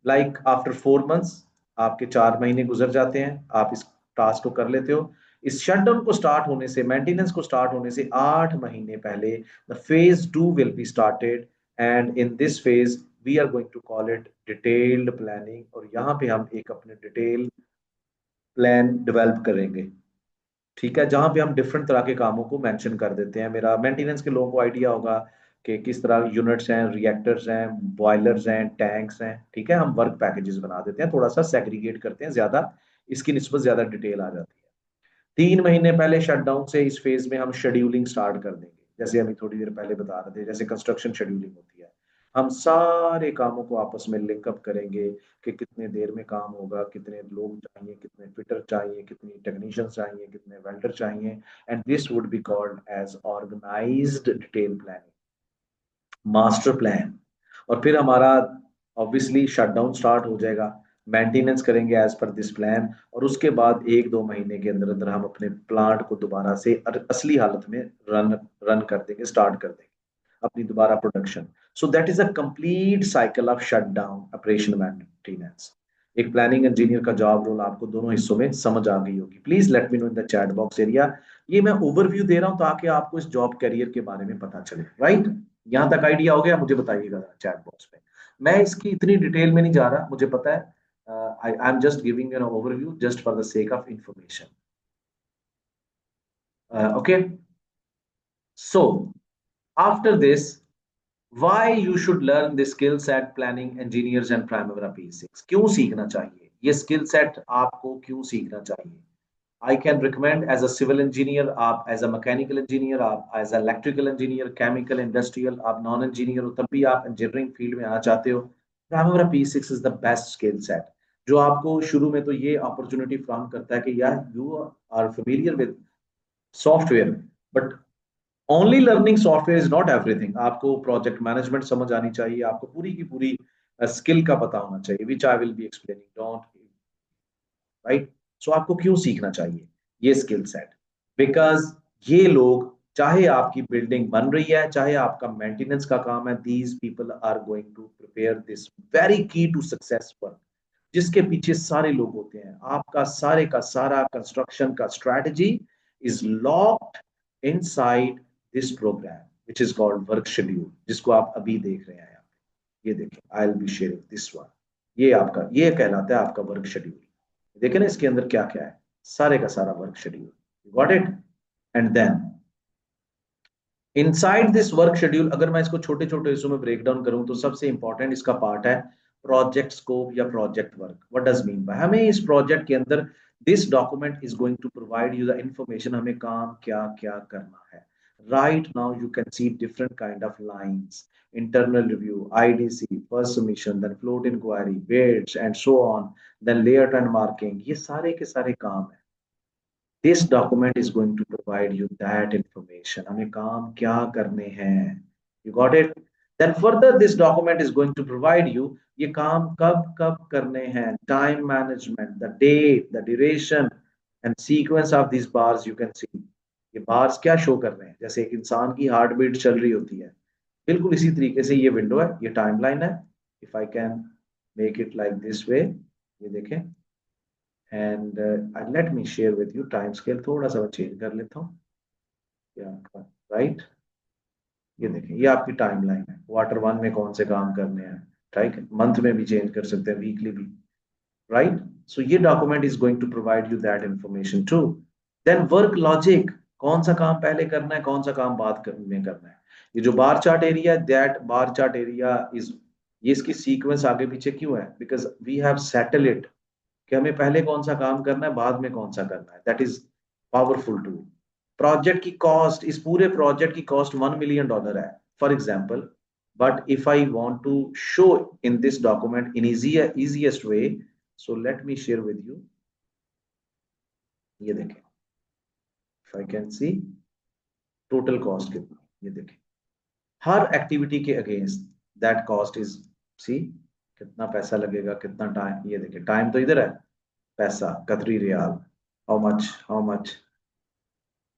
like after 4 months, आपके 4 महीने गुजर जाते हैं, आप इस टास्क को कर लेते हो। इस शटडाउन को स्टार्ट होने से, मेंटेनेंस को स्टार्ट होने से 8 महीने पहले the phase 2 will be started, and in this phase we are going to call it detailed planning. और यहाँ पे हम एक अपने डिटेल प्लान डेवलप करेंगे। ठीक है, जहां पे हम डिफरेंट तरह के कामों को मेंशन कर देते हैं। मेरा मेंटेनेंस के लोगों को आइडिया होगा कि किस तरह यूनिट्स हैं, रिएक्टर्स हैं, बॉयलर्स हैं, टैंक्स हैं, ठीक है। हम वर्क पैकेजेस बना देते हैं, थोड़ा सा सेग्रीगेट करते हैं, ज्यादा इसकी निस्बत ज्यादा डिटेल आ जाती है। 3 महीने पहले शटडाउन से इस फेज में हम शेड्यूलिंग स्टार्ट कर देंगे, जैसे अभी थोड़ी देर पहले बता रहे थे, जैसे कंस्ट्रक्शन शेड्यूलिंग होती है। हम सारे कामों को आपस में लिंकअप करेंगे कि कितने देर में काम होगा, कितने लोग चाहिए, कितने फिटर चाहिए, कितनी टेक्नीशियंस चाहिए, कितने वेल्डर चाहिए। And this would be called as organised detail planning, master plan. और फिर हमारा ऑब्वियसली शटडाउन स्टार्ट हो जाएगा, मेंटेनेंस करेंगे एज पर दिस प्लान, और उसके बाद 1-2 महीने के अंदर अंदर हम अपने प्लांट को दोबारा से असली हालत में रन रन कर देंगे, स्टार्ट कर देंगे अपनी दोबारा production. So that is a complete cycle of shutdown operation maintenance. एक प्लानिंग इंजीनियर का जॉब रोल आपको दोनों हिस्सों में समझ आ गई होगी। Please let me know in the chat box area. ये मैं ओवरव्यू दे रहा हूं ताकि आपको इस जॉब कैरियर के बारे में पता चले, राइट? यहाँ तक आइडिया हो गया? मुझे बताइएगा चैट बॉक्स में। मैं इसकी इतनी डिटेल में नहीं जा रहा, मुझे पता है। I am just giving an overview just for the sake of information. Okay, so after this, why you should learn the skill set planning engineers and Primavera P6? क्यों सीखना चाहिए ये स्किल सेट? आपको क्यों सीखना चाहिए? I can recommend as a civil engineer, आप एज अ मैकेनिकल इंजीनियर, आप as a electrical engineer, chemical, industrial, आप नॉन इंजीनियर हो तब भी आप इंजीनियरिंग फील्ड में आना चाहते हो, Primavera P6 is the best skill set, जो आपको शुरू में तो ये अपॉर्चुनिटी फ्राहम करता है कि यार you are familiar with software, but only learning software is not everything. आपको प्रोजेक्ट मैनेजमेंट समझ आनी चाहिए, आपको पूरी की पूरी स्किल का पता होना चाहिए, which I will be explaining, don't, right? So आपको क्यों सीखना चाहिए ये स्किल सेट? बिकॉज ये लोग, चाहे आपकी बिल्डिंग बन रही है, चाहे आपका मेंटेनेंस का काम है, these people are going to prepare this very key to success work, जिसके पीछे सारे लोग होते हैं। आपका सारे का सारा कंस्ट्रक्शन का strategy is locked inside this program which is called work schedule, जिसको आप अभी देख रहे हैं यहाँ पे। ये देखें, आई will be sharing this one. ये आपका, ये कहलाता है आपका वर्क शेड्यूल। देखें ना इसके अंदर क्या क्या है, सारे का सारा work schedule, got it? And then inside this work schedule, अगर मैं इसको छोटे छोटे हिस्सों में ब्रेक डाउन करूं तो सबसे इंपॉर्टेंट इसका पार्ट है प्रोजेक्ट स्कोप या project work. What does mean by, हमें इस प्रोजेक्ट के अंदर this document is going to provide you the information, हमें काम क्या क्या करना है। Right now you can see different kind of lines, internal review, IDC, first submission, then float inquiry, bids, and so on, then layout and marking, ये सारे के सारे काम है। This document is going to provide you that information, हमें काम क्या करने हैं, you got it? Then further this document is going to provide you ये काम कब कब करने हैं, time management, the date, the duration and sequence of these bars you can see। ये bars क्या शो कर रहे हैं, जैसे एक इंसान की हार्ट बीट चल रही होती है, बिल्कुल इसी तरीके से ये विंडो है, ये टाइमलाइन है। If I can make it like this way, ये देखें, and let me share with you time scale, थोड़ा सा चेंज कर लेता हूँ आपका, राइट? ये देखें, ये आपकी टाइमलाइन है, क्वार्टर वन में कौन से काम करने हैं, ठीक है? मंथ में भी चेंज कर सकते हैं, वीकली भी, राइट? सो ये document is going to provide you that information too. Then work logic, कौन सा काम पहले करना है, कौन सा काम में करना है। ये जो बार चार्ट एरिया है, that bar chart area is, ये इसकी सीक्वेंस आगे पीछे क्यों है? Because we have settle it कि हमें पहले कौन सा काम करना है, बाद में कौन सा करना है। That is powerful tool. Project की कॉस्ट, इस पूरे प्रोजेक्ट की कॉस्ट $1 million है, for example. But if I want to show in this document in easiest way, so let me share with you, ये देखें, if I can see total cost कितनी, ये देखें, हर एक्टिविटी के अगेंस्ट दैट कॉस्ट इज, सी कितना पैसा लगेगा, कितना टाइम, ये देखिए टाइम तो इधर है, पैसा कतरी रियाल, हाउ मच,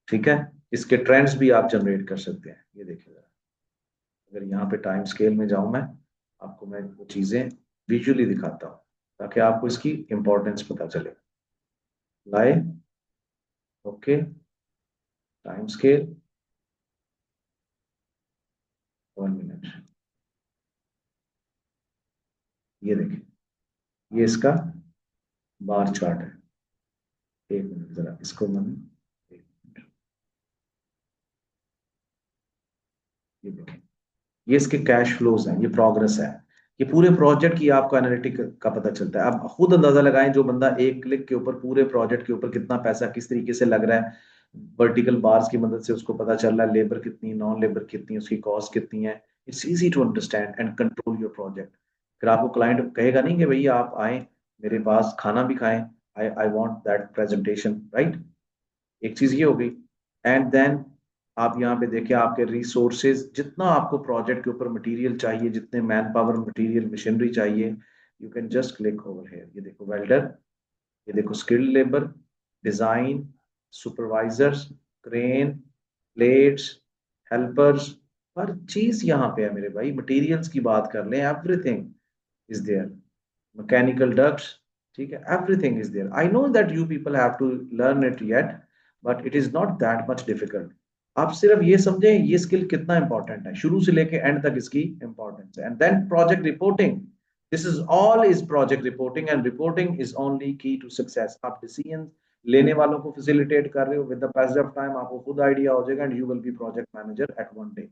ठीक है? इसके ट्रेंड्स भी आप जनरेट कर सकते हैं। ये देखिए जरा, अगर यहाँ पे टाइम स्केल में जाऊं मैं, आपको मैं वो चीजें विजुअली दिखाता हूँ ताकि आपको इसकी इंपॉर्टेंस पता चले। लाए, ओके, टाइम स्केल, 1 मिनट, ये देखिए, ये इसका बार चार्ट है। 1 मिनट जरा इसको मैंने, एक मिनट, ये देखें, ये इसके कैश फ्लोज हैं, ये प्रोग्रेस है, ये पूरे प्रोजेक्ट की आपको एनालिटिक का पता चलता है। आप खुद अंदाजा लगाएं, जो बंदा एक क्लिक के ऊपर पूरे प्रोजेक्ट के ऊपर कितना पैसा किस तरीके से लग रहा है, वर्टिकल बार्स की मदद से उसको पता चल रहा है, लेबर कितनी, नॉन लेबर कितनी, उसकी कॉस्ट कितनी है। It's easy to understand and control your project. फिर आपको क्लाइंट कहेगा नहीं कि भैया आप आए मेरे पास खाना भी खाएं, I I want that presentation, right. एक चीज ये हो गई। एंड देन आप यहाँ पे देखिए आपके रिसोर्सेज, जितना आपको प्रोजेक्ट के ऊपर मटेरियल चाहिए, जितने मैन पावर, मटेरियल, मशीनरी चाहिए, you can just click over here. ये देखो वेल्डर, ये देखो skilled labour, design, supervisors, crane, plates, helpers, हर चीज यहाँ पे है मेरे भाई। मटेरियल्स की बात कर लें, everything is there. mechanical ducts, ठीक है, everything is there. I know that you people have to learn it yet, but it is not that much difficult. आप सिर्फ ये समझें ये स्किल कितना इंपॉर्टेंट है, शुरू से लेके एंड तक इसकी इंपॉर्टेंस है। And then project reporting, this is all is project reporting, and reporting is only key to success. आप डिसीजन लेने वालों को फैसिलिटेट कर रहे हो, with the passage of time आपको खुद आइडिया हो जाएगा, and you will be project manager at one day.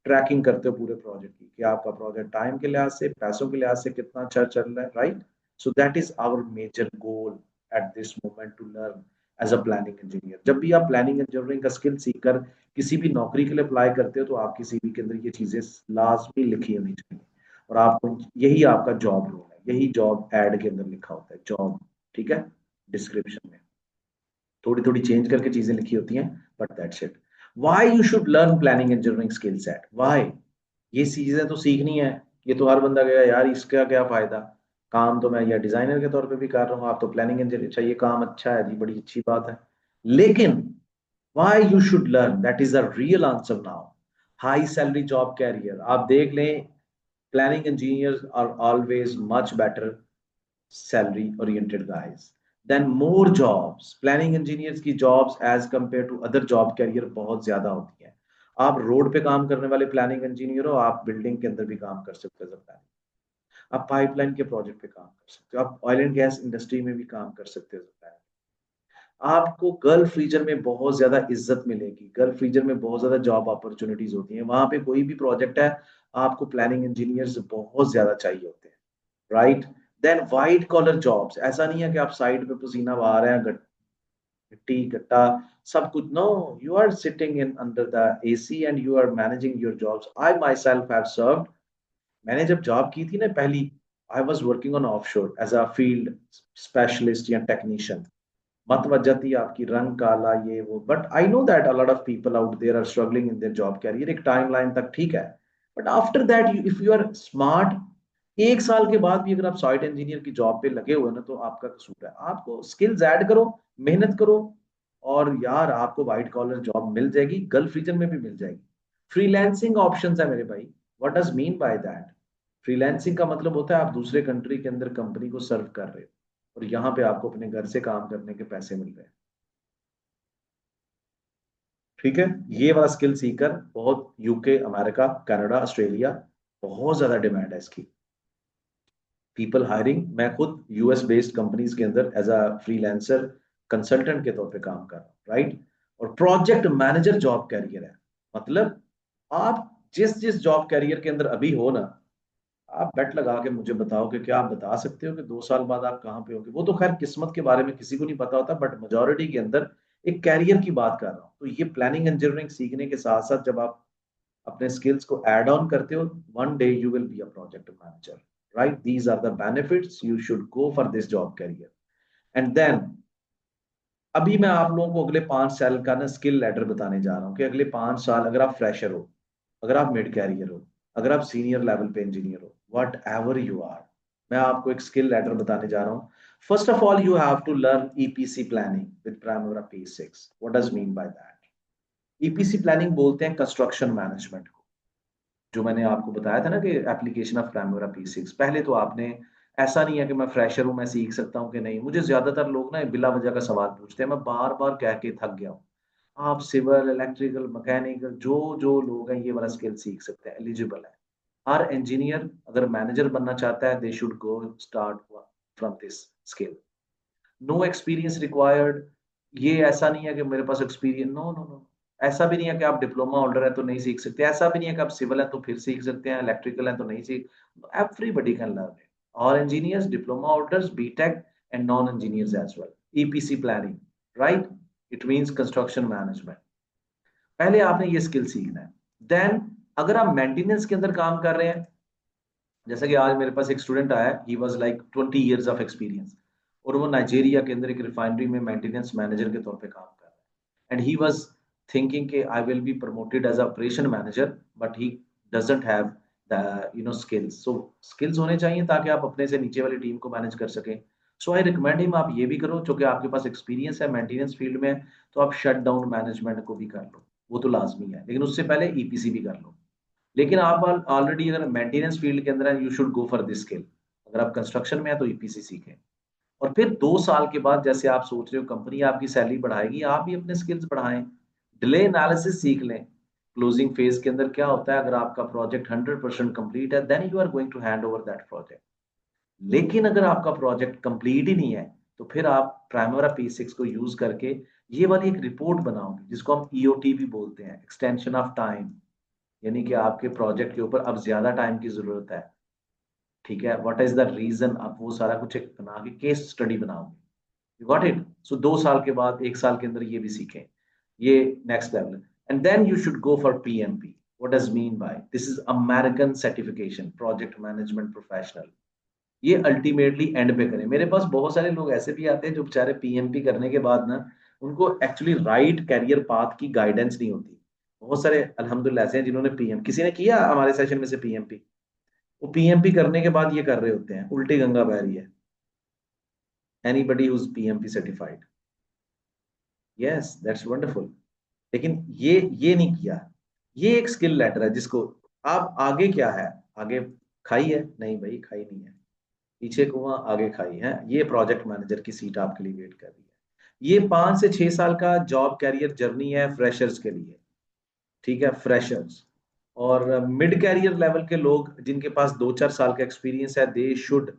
Tracking करते हो पूरे प्रोजेक्ट की कि आपका प्रोजेक्ट टाइम के लिहाज से, पैसों के लिहाज से कितना अच्छा चल रहा है, right. So that is our major goal at this moment, to learn as a planning engineer. जब भी आप प्लानिंग इंजीनियरिंग का स्किल सीखकर किसी भी नौकरी के लिए अप्लाई करते हो, तो आपकी सीवी के अंदर ये चीजें लाजमी लिखी होनी चाहिए। और आपको यही आपका जॉब रोल है, यही जॉब एड के अंदर लिखा होता है, जॉब, ठीक है, डिस्क्रिप्शन में थोड़ी थोड़ी चेंज करके चीजें लिखी होती हैं, but that's it. Why you should learn planning engineering skill set, why? ये चीजें तो सीखनी है। ये तो हर बंदा कहेगा यार इसका क्या फायदा, काम तो मैं या डिजाइनर के तौर पे भी कर रहा हूँ, आप तो प्लानिंग इंजीनियर, अच्छा ये काम अच्छा है जी, बड़ी अच्छी बात है। लेकिन why you should learn, that is the real answer now. High salary job career, आप देख लें, planning engineers are always much better salary oriented guys, then more jobs, planning engineers की jobs as compared to other job career बहुत ज्यादा होती है। आप रोड पे काम करने वाले प्लानिंग इंजीनियर हो, आप बिल्डिंग के अंदर भी काम कर सकते हो एज अ प्लानिंग, आप पाइपलाइन के प्रोजेक्ट पे काम कर सकते हो, आप ऑयल एंड गैस इंडस्ट्री में भी काम कर सकते हो एज अ प्लानिंग। आपको गल्फ रीजन में बहुत ज्यादा इज्जत मिलेगी, गल्फ रीजन में बहुत ज्यादा जॉब अपॉर्चुनिटीज होती हैं, वहां पे कोई भी प्रोजेक्ट है आपको प्लानिंग इंजीनियर्स बहुत ज्यादा चाहिए होते हैं, right. Then white collar jobs, ऐसा नहीं है कि आप साइड पे पसीना बहा रहे हैं, मिट्टी गट्टा सब कुछ, no, you are sitting in under the AC and you are managing your jobs. I myself have served, मैंने जब जॉब की थी ना पहली, I was working on offshore as a field specialist या टेक्नीशियन। मत वजह थी आपकी, रंग काला ये वो, but I know that a lot of people out there are struggling in their job career, एक टाइम लाइन तक ठीक है, but after that if you are smart, एक साल के बाद भी अगर आप सॉइट इंजीनियर की जॉब पे लगे हुए ना, तो आपका कसूर है। आपको स्किल्स ऐड करो, मेहनत करो, और यार आपको व्हाइट कॉलर जॉब मिल जाएगी, गल्फ रीजन में भी मिल जाएगी। फ्रीलैंसिंग ऑप्शंस है मेरे भाई। What does mean by that? Freelancing का मतलब होता है आप दूसरे कंट्री के अंदर कंपनी को सर्व कर रहे हो, और यहाँ पे आपको अपने घर से काम करने के पैसे मिल रहे हैं, ठीक है। ये वाला स्किल सीकर बहुत यूके, अमेरिका, कनाडा, ऑस्ट्रेलिया, बहुत ज्यादा डिमांड है इसकी। पीपल हायरिंग, मैं खुद यूएस बेस्ड कंपनीज के अंदर एज अ फ्रीलांसर कंसल्टेंट के तौर पे काम कर रहा हूँ, राइट। और प्रोजेक्ट मैनेजर जॉब कैरियर है, मतलब आप जिस जिस जॉब कैरियर के अंदर अभी हो ना, आप बेट लगा के मुझे बताओ कि क्या आप बता सकते हो कि 2 साल बाद आप कहाँ पे होगे? वो तो खैर किस्मत के बारे में किसी को नहीं पता होता, बट मेजोरिटी के अंदर एक कैरियर की बात कर रहा हूँ। तो ये प्लानिंग इंजीनियरिंग सीखने के साथ साथ जब आप अपने स्किल्स को ऐड ऑन करते हो, one day you will be a project manager, right. These are the benefits, you should go for this job career. And then अभी मैं आप लोगों को अगले 5 साल का ना स्किल लेटर बताने जा रहा हूँ कि अगले 5 साल अगर आप फ्रेशर हो, अगर आप मिड कैरियर हो, अगर आप सीनियर लेवल पे इंजीनियर हो, वट एवर यू आर, मैं आपको एक स्किल लेटर बताने जा रहा हूँ। First of all you have to learn EPC planning with primary P6। What does mean by that? EPC planning बोलते हैं कंस्ट्रक्शन मैनेजमेंट को, जो मैंने आपको बताया था ना कि एप्लीकेशन ऑफ प्राइमरी P6। पहले तो आपने, ऐसा नहीं है कि मैं फ्रेशर हूं मैं सीख सकता हूं कि नहीं, मुझे ज्यादातर लोग ना बिला वजह का सवाल पूछते हैं, मैं बार बार कह के थक गया हूं। आप सिविल, इलेक्ट्रिकल, मैकेनिकल, जो जो लोग हैं ये वाला स्किल सीख सकते हैं, एलिजिबल है। हर इंजीनियर अगर मैनेजर बनना चाहता है, they should go start from this skill. No experience required, ये ऐसा नहीं है कि मेरे पास एक्सपीरियंस, नो नो नो, ऐसा भी नहीं है कि आप डिप्लोमा होल्डर है तो नहीं सीख सकते, ऐसा भी नहीं है कि आप सिविल है तो फिर सीख सकते हैं, इलेक्ट्रिकल है तो नहीं सीख, everybody can learn it. All engineers, diploma holders, BTech, and non-engineers as well. EPC planning, right? It means construction management. पहले आपने ये स्किल सीखना है। देन अगर आप मेंटेनेंस के अंदर काम कर रहे हैं, जैसा कि आज मेरे पास एक स्टूडेंट आया, he was like 20 years of experience, और वो नाइजीरिया के अंदर एक रिफाइनरी में मेंटेनेंस मैनेजर के तौर पे काम कर रहा है। एंड ही वाज थिंकिंग कि I will be promoted as operation manager, but he doesn't have the skills. So skills होने चाहिए ताकि आप अपने से नीचे वाली टीम को मैनेज कर सकें। सो आई रिकमेंड हिम, आप ये भी करो, क्योंकि आपके पास एक्सपीरियंस है मेंटेनेंस फील्ड में, तो आप शट डाउन मैनेजमेंट को भी कर लो, वो तो लाजमी है, लेकिन उससे पहले ईपीसी भी कर लो। लेकिन आप ऑलरेडी अगर मेंटेनेंस फील्ड के अंदर है, you should go for this skill. अगर आप कंस्ट्रक्शन में है तो ईपीसी सीखें। और फिर 2 साल के बाद जैसे आप सोच रहे हो कंपनी आपकी सैलरी बढ़ाएगी, आप भी अपने स्किल्स बढ़ाएं, डिले एनालिसिस सीख लें। क्लोजिंग फेज के अंदर क्या होता है, अगर आपका प्रोजेक्ट 100% कंप्लीट है, then you are going to hand over that project. लेकिन अगर आपका प्रोजेक्ट कंप्लीट ही नहीं है, तो फिर आप प्राइमरा P6 को यूज करके ये वाली एक रिपोर्ट बनाओगे, जिसको हम ईओटी भी बोलते हैं, एक्सटेंशन ऑफ टाइम। यानी कि आपके प्रोजेक्ट के ऊपर अब ज्यादा टाइम की जरूरत है, ठीक है, व्हाट इज द रीजन, आप वो सारा कुछ एक बना के केस स्टडी बनाओगे। You got it. सो 2 साल के बाद, 1 साल के अंदर ये भी सीखें, ये नेक्स्ट लेवल है। And then you should go for PMP। What does mean by this? Is American certification, project management professional. ये अल्टीमेटली एंड पे करें। मेरे पास बहुत सारे लोग ऐसे भी आते हैं जो बेचारे PMP करने के बाद ना, उनको एक्चुअली राइट कैरियर पाथ की गाइडेंस नहीं होती। बहुत सारे अल्हम्दुलिल्लाह ऐसे हैं जिन्होंने पीएम, किसी ने किया हमारे सेशन में से PMP, वो PMP करने के बाद ये कर रहे होते हैं, उल्टी गंगा बह रही है। Anybody who is PMP certified, yes that's wonderful. लेकिन ये नहीं किया। ये एक स्किल लेटर है जिसको आप आगे क्या है, आगे खाई है, नहीं भाई खाई नहीं है, पीछे कुआं आगे खाई है। ये प्रोजेक्ट मैनेजर की सीट आपके लिए वेट कर रही है। ये 5 से 6 साल का जॉब कैरियर जर्नी है फ्रेशर्स के लिए, ठीक है, फ्रेशर्स। और मिड कैरियर लेवल के लोग जिनके पास 2-4 साल का एक्सपीरियंस है, they should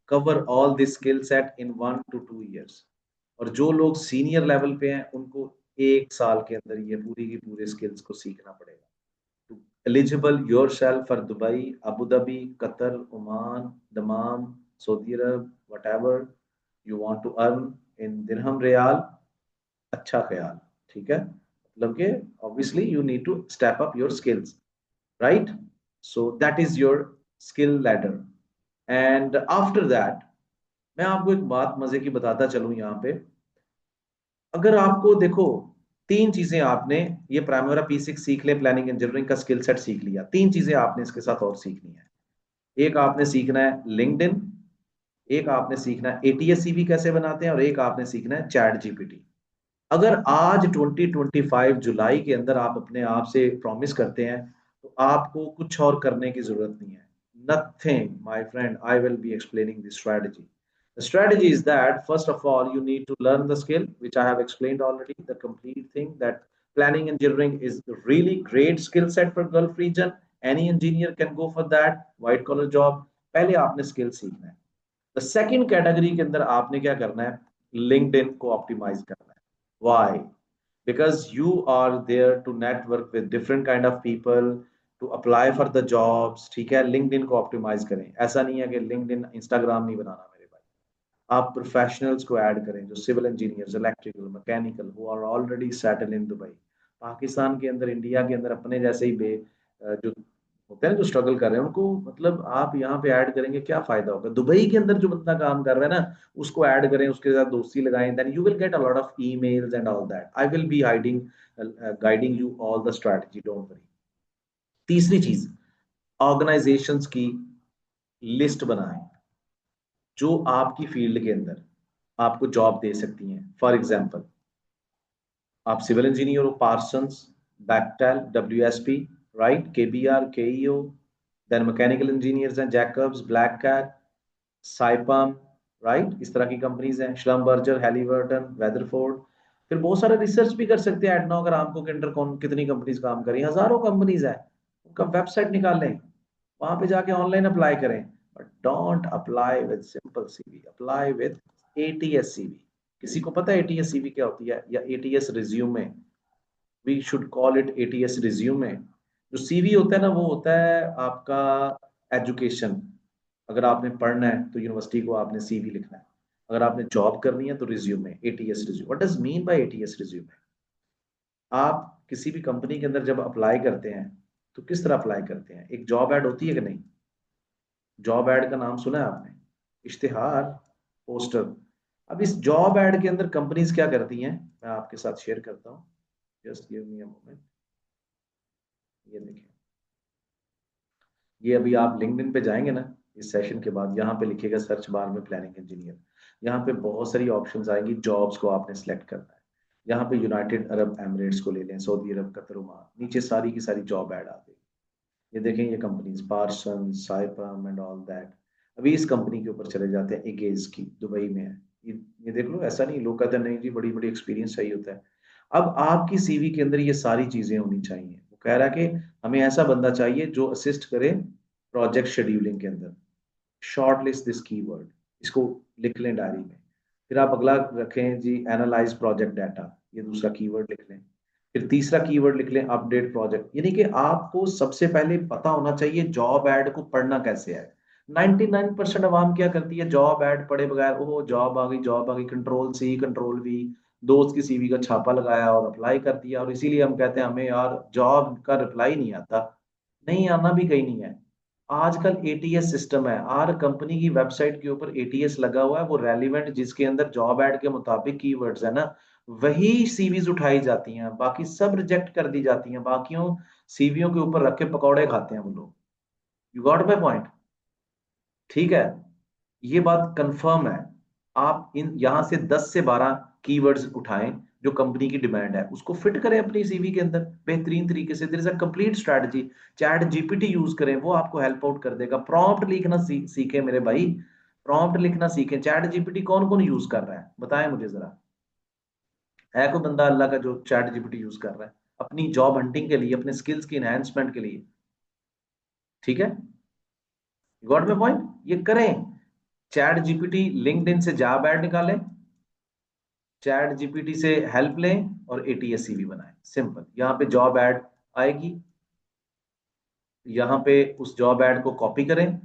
cover all this skill set in 1 to 2 years। और जो लोग सीनियर लेवल पे हैं, उनको 1 साल के अंदर ये पूरी की पूरे स्किल्स को सीखना पड़ेगा। to eligible yourself for Dubai, Abu Dhabi, Qatar, Oman, Dammam, Saudi Arab, whatever you want to earn in dirham real, अच्छा ख्याल, ठीक है, मतलब कि obviously you need to step up your skills, right? So that is your skill ladder. And after that, मैं आपको एक बात मजे की बताता चलूं यहाँ पे। अगर आपको देखो, 3 चीजें आपने, ये प्राइमरी P6 सीख ले, प्लानिंग इंजीनियरिंग का स्किल सेट सीख लिया, 3 चीजें आपने इसके साथ और सीखनी है। एक आपने सीखना है लिंक्डइन, एक आपने सीखना है ATS CV कैसे बनाते हैं, और एक आपने सीखना है चैट GPT। अगर आज 2025 जुलाई के अंदर आप अपने आप से प्रॉमिस करते हैं, तो आपको कुछ और करने की जरूरत नहीं है। Nothing, my friend. I will be explaining the strategy. The strategy is that first of all, you need to learn the skill, which I have explained already. The complete thing that planning engineering is a really great skill set for Gulf region. Any engineer can go for that white collar job. पहले आपने स्किल सीखना है। द सेकंड कैटेगरी के अंदर आपने क्या करना है, लिंक्डइन को ऑप्टिमाइज करना है। Why? Because you are there to network with different kind of people, to apply for the jobs, ठीक है। लिंक्डइन को ऑप्टिमाइज करें। ऐसा नहीं है कि लिंक्डइन इंस्टाग्राम नहीं बनाना मेरे भाई। आप प्रोफेशनल्स को ऐड करें जो civil engineers, electrical, mechanical, who are already settle in Dubai. Pakistan के अंदर, इंडिया के अंदर अपने जैसे ही जो होते हैं जो स्ट्रगल कर रहे हैं, उनको मतलब आप यहाँ पे ऐड करेंगे, क्या फायदा होगा। दुबई के अंदर जो बंदा काम कर रहा है ना, उसको ऐड करें, उसके साथ दोस्ती लगाएं, then you will get a lot of emails and all that. I will be hiding guiding you all the strategy, don't worry. तीसरी चीज, ऑर्गेनाइजेशंस की लिस्ट बनाएं जो आपकी फील्ड के अंदर आपको जॉब दे सकती हैं। फॉर एग्जाम्पल, आप सिविल इंजीनियर हो, Parsons, Bechtel, WSP, right, KBR, KEO। Then mechanical engineers हैं, Jacobs, Black Cat, Saipem, right, इस तरह की कंपनीज हैं, श्रमबर्जर, हैलीबर्टन, वेदरफोर्ड। फिर बहुत सारे रिसर्च भी कर सकते हैं एडनॉक, और आपको के अंडर कौन कितनी कंपनीज काम कर रही हैं, हजारों कंपनीज हैं, उनका वेबसाइट निकाल लें, वहां पे जाके ऑनलाइन अप्लाई करें। But don't apply with simple CV, apply with ATS CV। किसी को पता है ATS CV क्या होती है, या ATS resume? We should call it ATS resume. जो सीवी होता है ना, वो होता है आपका एजुकेशन। अगर आपने पढ़ना है तो यूनिवर्सिटी को आपने सीवी लिखना है, अगर आपने जॉब करनी है तो resume, ATS resume. What does mean bye ATS resume? आप किसी भी कंपनी के अंदर जब अप्लाई करते हैं तो किस तरह अप्लाई करते हैं? एक जॉब ऐड होती है कि नहीं? जॉब ऐड का नाम सुना है आपने? इश्तिहार, पोस्टर। अब इस जॉब ऐड के अंदर कंपनीज क्या करती हैं, मैं आपके साथ शेयर करता हूँ। Just give me a moment. ये देखिए, ये अभी आप लिंक्डइन पे जाएंगे ना इस सेशन के बाद, यहाँ पे लिखिएगा सर्च बार में प्लानिंग इंजीनियर। यहाँ पे बहुत सारी ऑप्शंस आएंगी, जॉब्स को आपने सेलेक्ट करना है। यहाँ पे यूनाइटेड अरब एमिरेट्स को ले लें, सऊदी अरब, कतर, ओमान, नीचे सारी की सारी जॉब ऐड आ गई। ये देखें, ये companies Parsons, Saipem and all that. अभी इस कंपनी के ऊपर चले जाते हैं, एगेज की, दुबई में है। ये देख लो, ऐसा नहीं लोग कहते हैं नहीं जी बड़ी बड़ी एक्सपीरियंस चाहिए होता है। अब आपकी सीवी के अंदर ये सारी चीजें होनी चाहिए। वो कह रहा है कि हमें ऐसा बंदा चाहिए जो असिस्ट करे प्रोजेक्ट शेड्यूलिंग के अंदर। शॉर्ट लिस्ट दिस कीवर्ड, इसको लिख लें डायरी में। फिर आप अगला रखें जी, एनालाइज प्रोजेक्ट डाटा, ये दूसरा कीवर्ड लिख लें। फिर तीसरा कीवर्ड लिख लें, अपडेट प्रोजेक्ट। यानी कि आपको सबसे पहले पता होना चाहिए जॉब ऐड को पढ़ना कैसे है। 99% अवाम क्या करती है, जॉब ऐड पढ़े बगैर, ओह जॉब आ गई, जॉब आ गई, कंट्रोल सी कंट्रोल वी, दोस्त की सीवी का छापा लगाया और अप्लाई कर दिया। और इसीलिए हम कहते हैं हमें यार जॉब का रिप्लाई नहीं आता। नहीं आना भी कहीं नहीं है। आजकल एटीएस सिस्टम है, हर कंपनी की वेबसाइट के ऊपर एटीएस लगा हुआ है। वो रेलिवेंट जिसके अंदर जॉब ऐड के मुताबिक कीवर्ड्स है ना, वही सीवीज उठाई जाती हैं, बाकी सब रिजेक्ट कर दी जाती हैं। बाकियों सीवीओ के ऊपर रख के पकौड़े खाते हैं वो लोग। You got my point? ठीक है, ये बात कंफर्म है। आप इन यहां से 10 से 12 कीवर्ड्स उठाएं, जो कंपनी की डिमांड है उसको फिट करें अपनी सीवी के अंदर बेहतरीन तरीके से। There is a complete strategy. Chat GPT use करें, वो आपको हेल्प आउट कर देगा। प्रॉम्प्ट लिखना सीखें मेरे भाई, प्रॉम्प्ट लिखना सीखें। चैट जीपीटी कौन कौन यूज कर रहा है बताएं मुझे जरा। है कोई बंदा अल्लाह का जो चैट जीपीटी यूज कर रहा है अपनी जॉब हंटिंग के लिए, अपने स्किल्स की एनहांसमेंट के लिए? ठीक है, गॉट माय पॉइंट? ये करें। चैट जीपीटी, लिंक्डइन से जॉब ऐड निकालें, चैट जीपीटी से हेल्प लें और एटीएस सीवी बनाएं। सिंपल। यहाँ पे जॉब ऐड आएगी, यहाँ पे उस जॉब ऐड को कॉपी करें,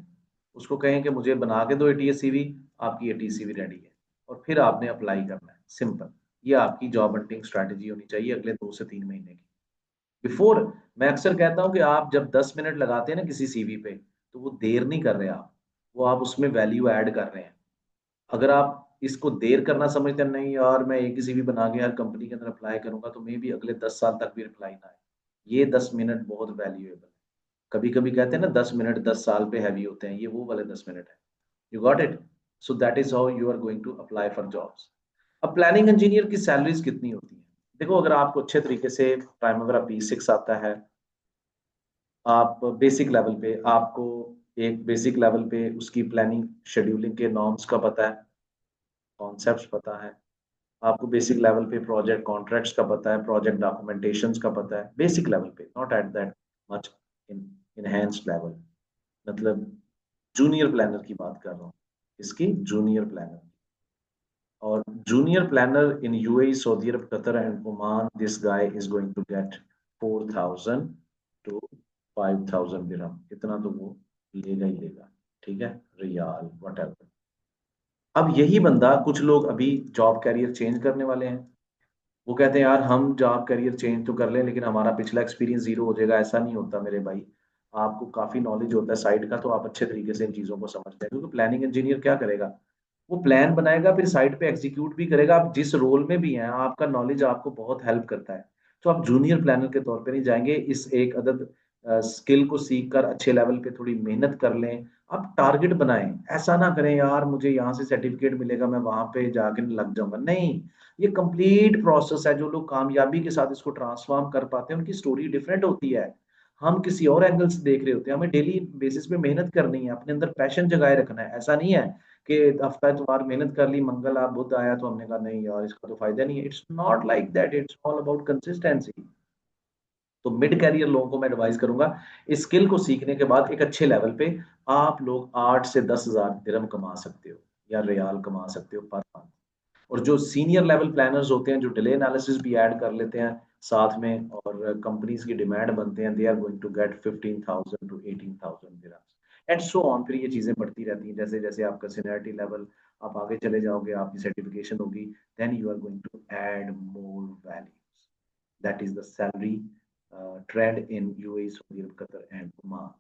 उसको कहें कि मुझे बना के दो एटीएस सीवी, आपकी एटीएस सीवी रेडी है। और फिर आपने अप्लाई करना है। सिंपल। ये आपकी जॉब हंटिंग स्ट्रैटेजी होनी चाहिए अगले 2 से 3 महीने की। बिफोर, मैं अक्सर कहता हूं कि आप जब 10 मिनट लगाते हैं ना किसी सीवी पे, तो वो देर नहीं कर रहे आप, वो आप उसमें वैल्यू ऐड कर रहे हैं। अगर आप इसको देर करना समझते हैं, नहीं यार मैं एक ही सीवी बना के यार कंपनी के अंदर अप्लाई करूंगा तो मे भी अगले 10 साल तक भी रिप्लाई ना आए, ये 10 मिनट बहुत वैल्यूएबल है। कभी कभी कहते हैं ना 10 मिनट 10 साल पे हैवी होते हैं, ये वो वाले 10 मिनट है। You got it? So that is how you are going to apply for jobs. अब प्लानिंग इंजीनियर की सैलरीज कितनी होती है? देखो, अगर आपको अच्छे तरीके से प्राइमरी P6 आता है, आप बेसिक लेवल पे, आपको एक बेसिक लेवल पे उसकी प्लानिंग शेड्यूलिंग के नॉर्म्स का पता है, कॉन्सेप्ट्स पता है, आपको बेसिक लेवल पे प्रोजेक्ट कॉन्ट्रैक्ट्स का पता है, प्रोजेक्ट डॉक्यूमेंटेशंस का पता है, बेसिक लेवल पे, not at that much in enhanced level. मतलब जूनियर प्लानर की बात कर रहा हूँ, इसकी जूनियर प्लानर। और junior planner in UAE, Saudi Arab, Qatar and Oman, this guy is going to get 4,000 to 5,000 dirham. इतना तो वो लेगा ही लेगा। ठीक है, रियाल वट एवर। अब यही बंदा, कुछ लोग अभी जॉब कैरियर चेंज करने वाले हैं, वो कहते हैं यार हम जॉब करियर चेंज तो कर लें लेकिन हमारा पिछला एक्सपीरियंस जीरो हो जाएगा। ऐसा नहीं होता मेरे भाई, आपको काफी नॉलेज होता है साइट का, तो आप अच्छे तरीके से इन चीजों को समझते हैं। क्योंकि प्लानिंग इंजीनियर क्या करेगा, वो प्लान बनाएगा, फिर साइट पे एग्जीक्यूट भी करेगा। आप जिस रोल में भी हैं, आपका नॉलेज आपको बहुत हेल्प करता है। तो आप जूनियर प्लानर के तौर पे नहीं जाएंगे। इस एक अदद स्किल को सीख कर अच्छे लेवल पे थोड़ी मेहनत कर लें। आप टारगेट बनाएं, ऐसा ना करें यार मुझे यहाँ से सर्टिफिकेट मिलेगा मैं वहां पे जाके लग जाऊंगा। नहीं, ये कंप्लीट प्रोसेस है। जो लोग कामयाबी के साथ इसको ट्रांसफॉर्म कर पाते हैं उनकी स्टोरी डिफरेंट होती है। हम किसी और एंगल से देख रहे होते हैं। हमें डेली बेसिस पे मेहनत करनी है, अपने अंदर पैशन जगाए रखना है। ऐसा नहीं है कि हफ्ता इतवार मेहनत कर ली, मंगल आप बुध आया तो हमने कहा नहीं यार इसका तो फायदा नहीं है। It's not like that, it's all about consistency. तो मिड कैरियर लोगों को मैं एडवाइस करूंगा, इस स्किल को सीखने के बाद एक अच्छे लेवल पे आप लोग 8 से 10 हजार दिरहम कमा सकते हो या रियाल कमा सकते हो पर मंथ। और जो सीनियर लेवल प्लानर्स होते हैं जो डिले एनालिसिस भी ऐड कर लेते हैं साथ में और कंपनीज की डिमांड बनते हैं, they are going to get 15,000 to 18,000 dirhams and so on. फिर ये चीजें बढ़ती रहती हैं, जैसे जैसे आपका सीनियरिटी लेवल आप आगे चले जाओगे, आपकी सर्टिफिकेशन होगी, then you are going to add more values. That is the salary trend in UAE, Saudi Arab, Qatar and Oman.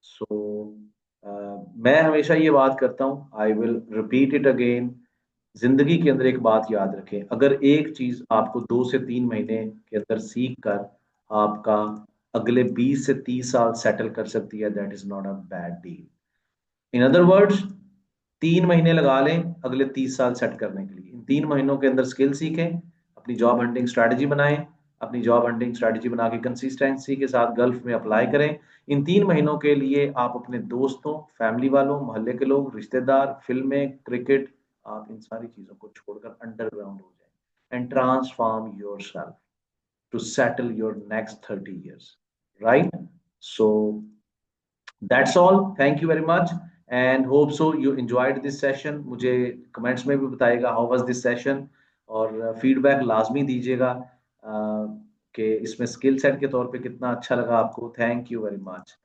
So मैं हमेशा ये बात करता हूँ, I will repeat it again, जिंदगी के अंदर एक बात याद रखें, अगर एक चीज आपको 2 से 3 महीने के अंदर सीख कर आपका अगले 20 से 30 साल सेटल कर सकती है, that is not a bad deal. In other words, 3 महीने लगा लें अगले 30 साल सेट करने के लिए। इन 3 महीनों के अंदर स्किल सीखें, अपनी जॉब हंटिंग स्ट्रैटेजी बनाएं, अपनी जॉब हंटिंग स्ट्रैटेजी बना के कंसिस्टेंसी के साथ गल्फ में अप्लाई करें। इन 3 महीनों के लिए आप अपने दोस्तों, फैमिली वालों, मोहल्ले के लोग, रिश्तेदार, फिल्में, क्रिकेट, आप इन सारी चीजों को छोड़कर अंडरग्राउंड हो जाए and transform yourself to settle your next 30 years, right? So that's all. Thank you very much and hope so you enjoyed this session. मुझे कमेंट्स में भी बताइएगा how was this session और फीडबैक लाजमी दीजिएगा कि इसमें स्किल सेट के तौर पे कितना अच्छा लगा आपको। Thank you very much.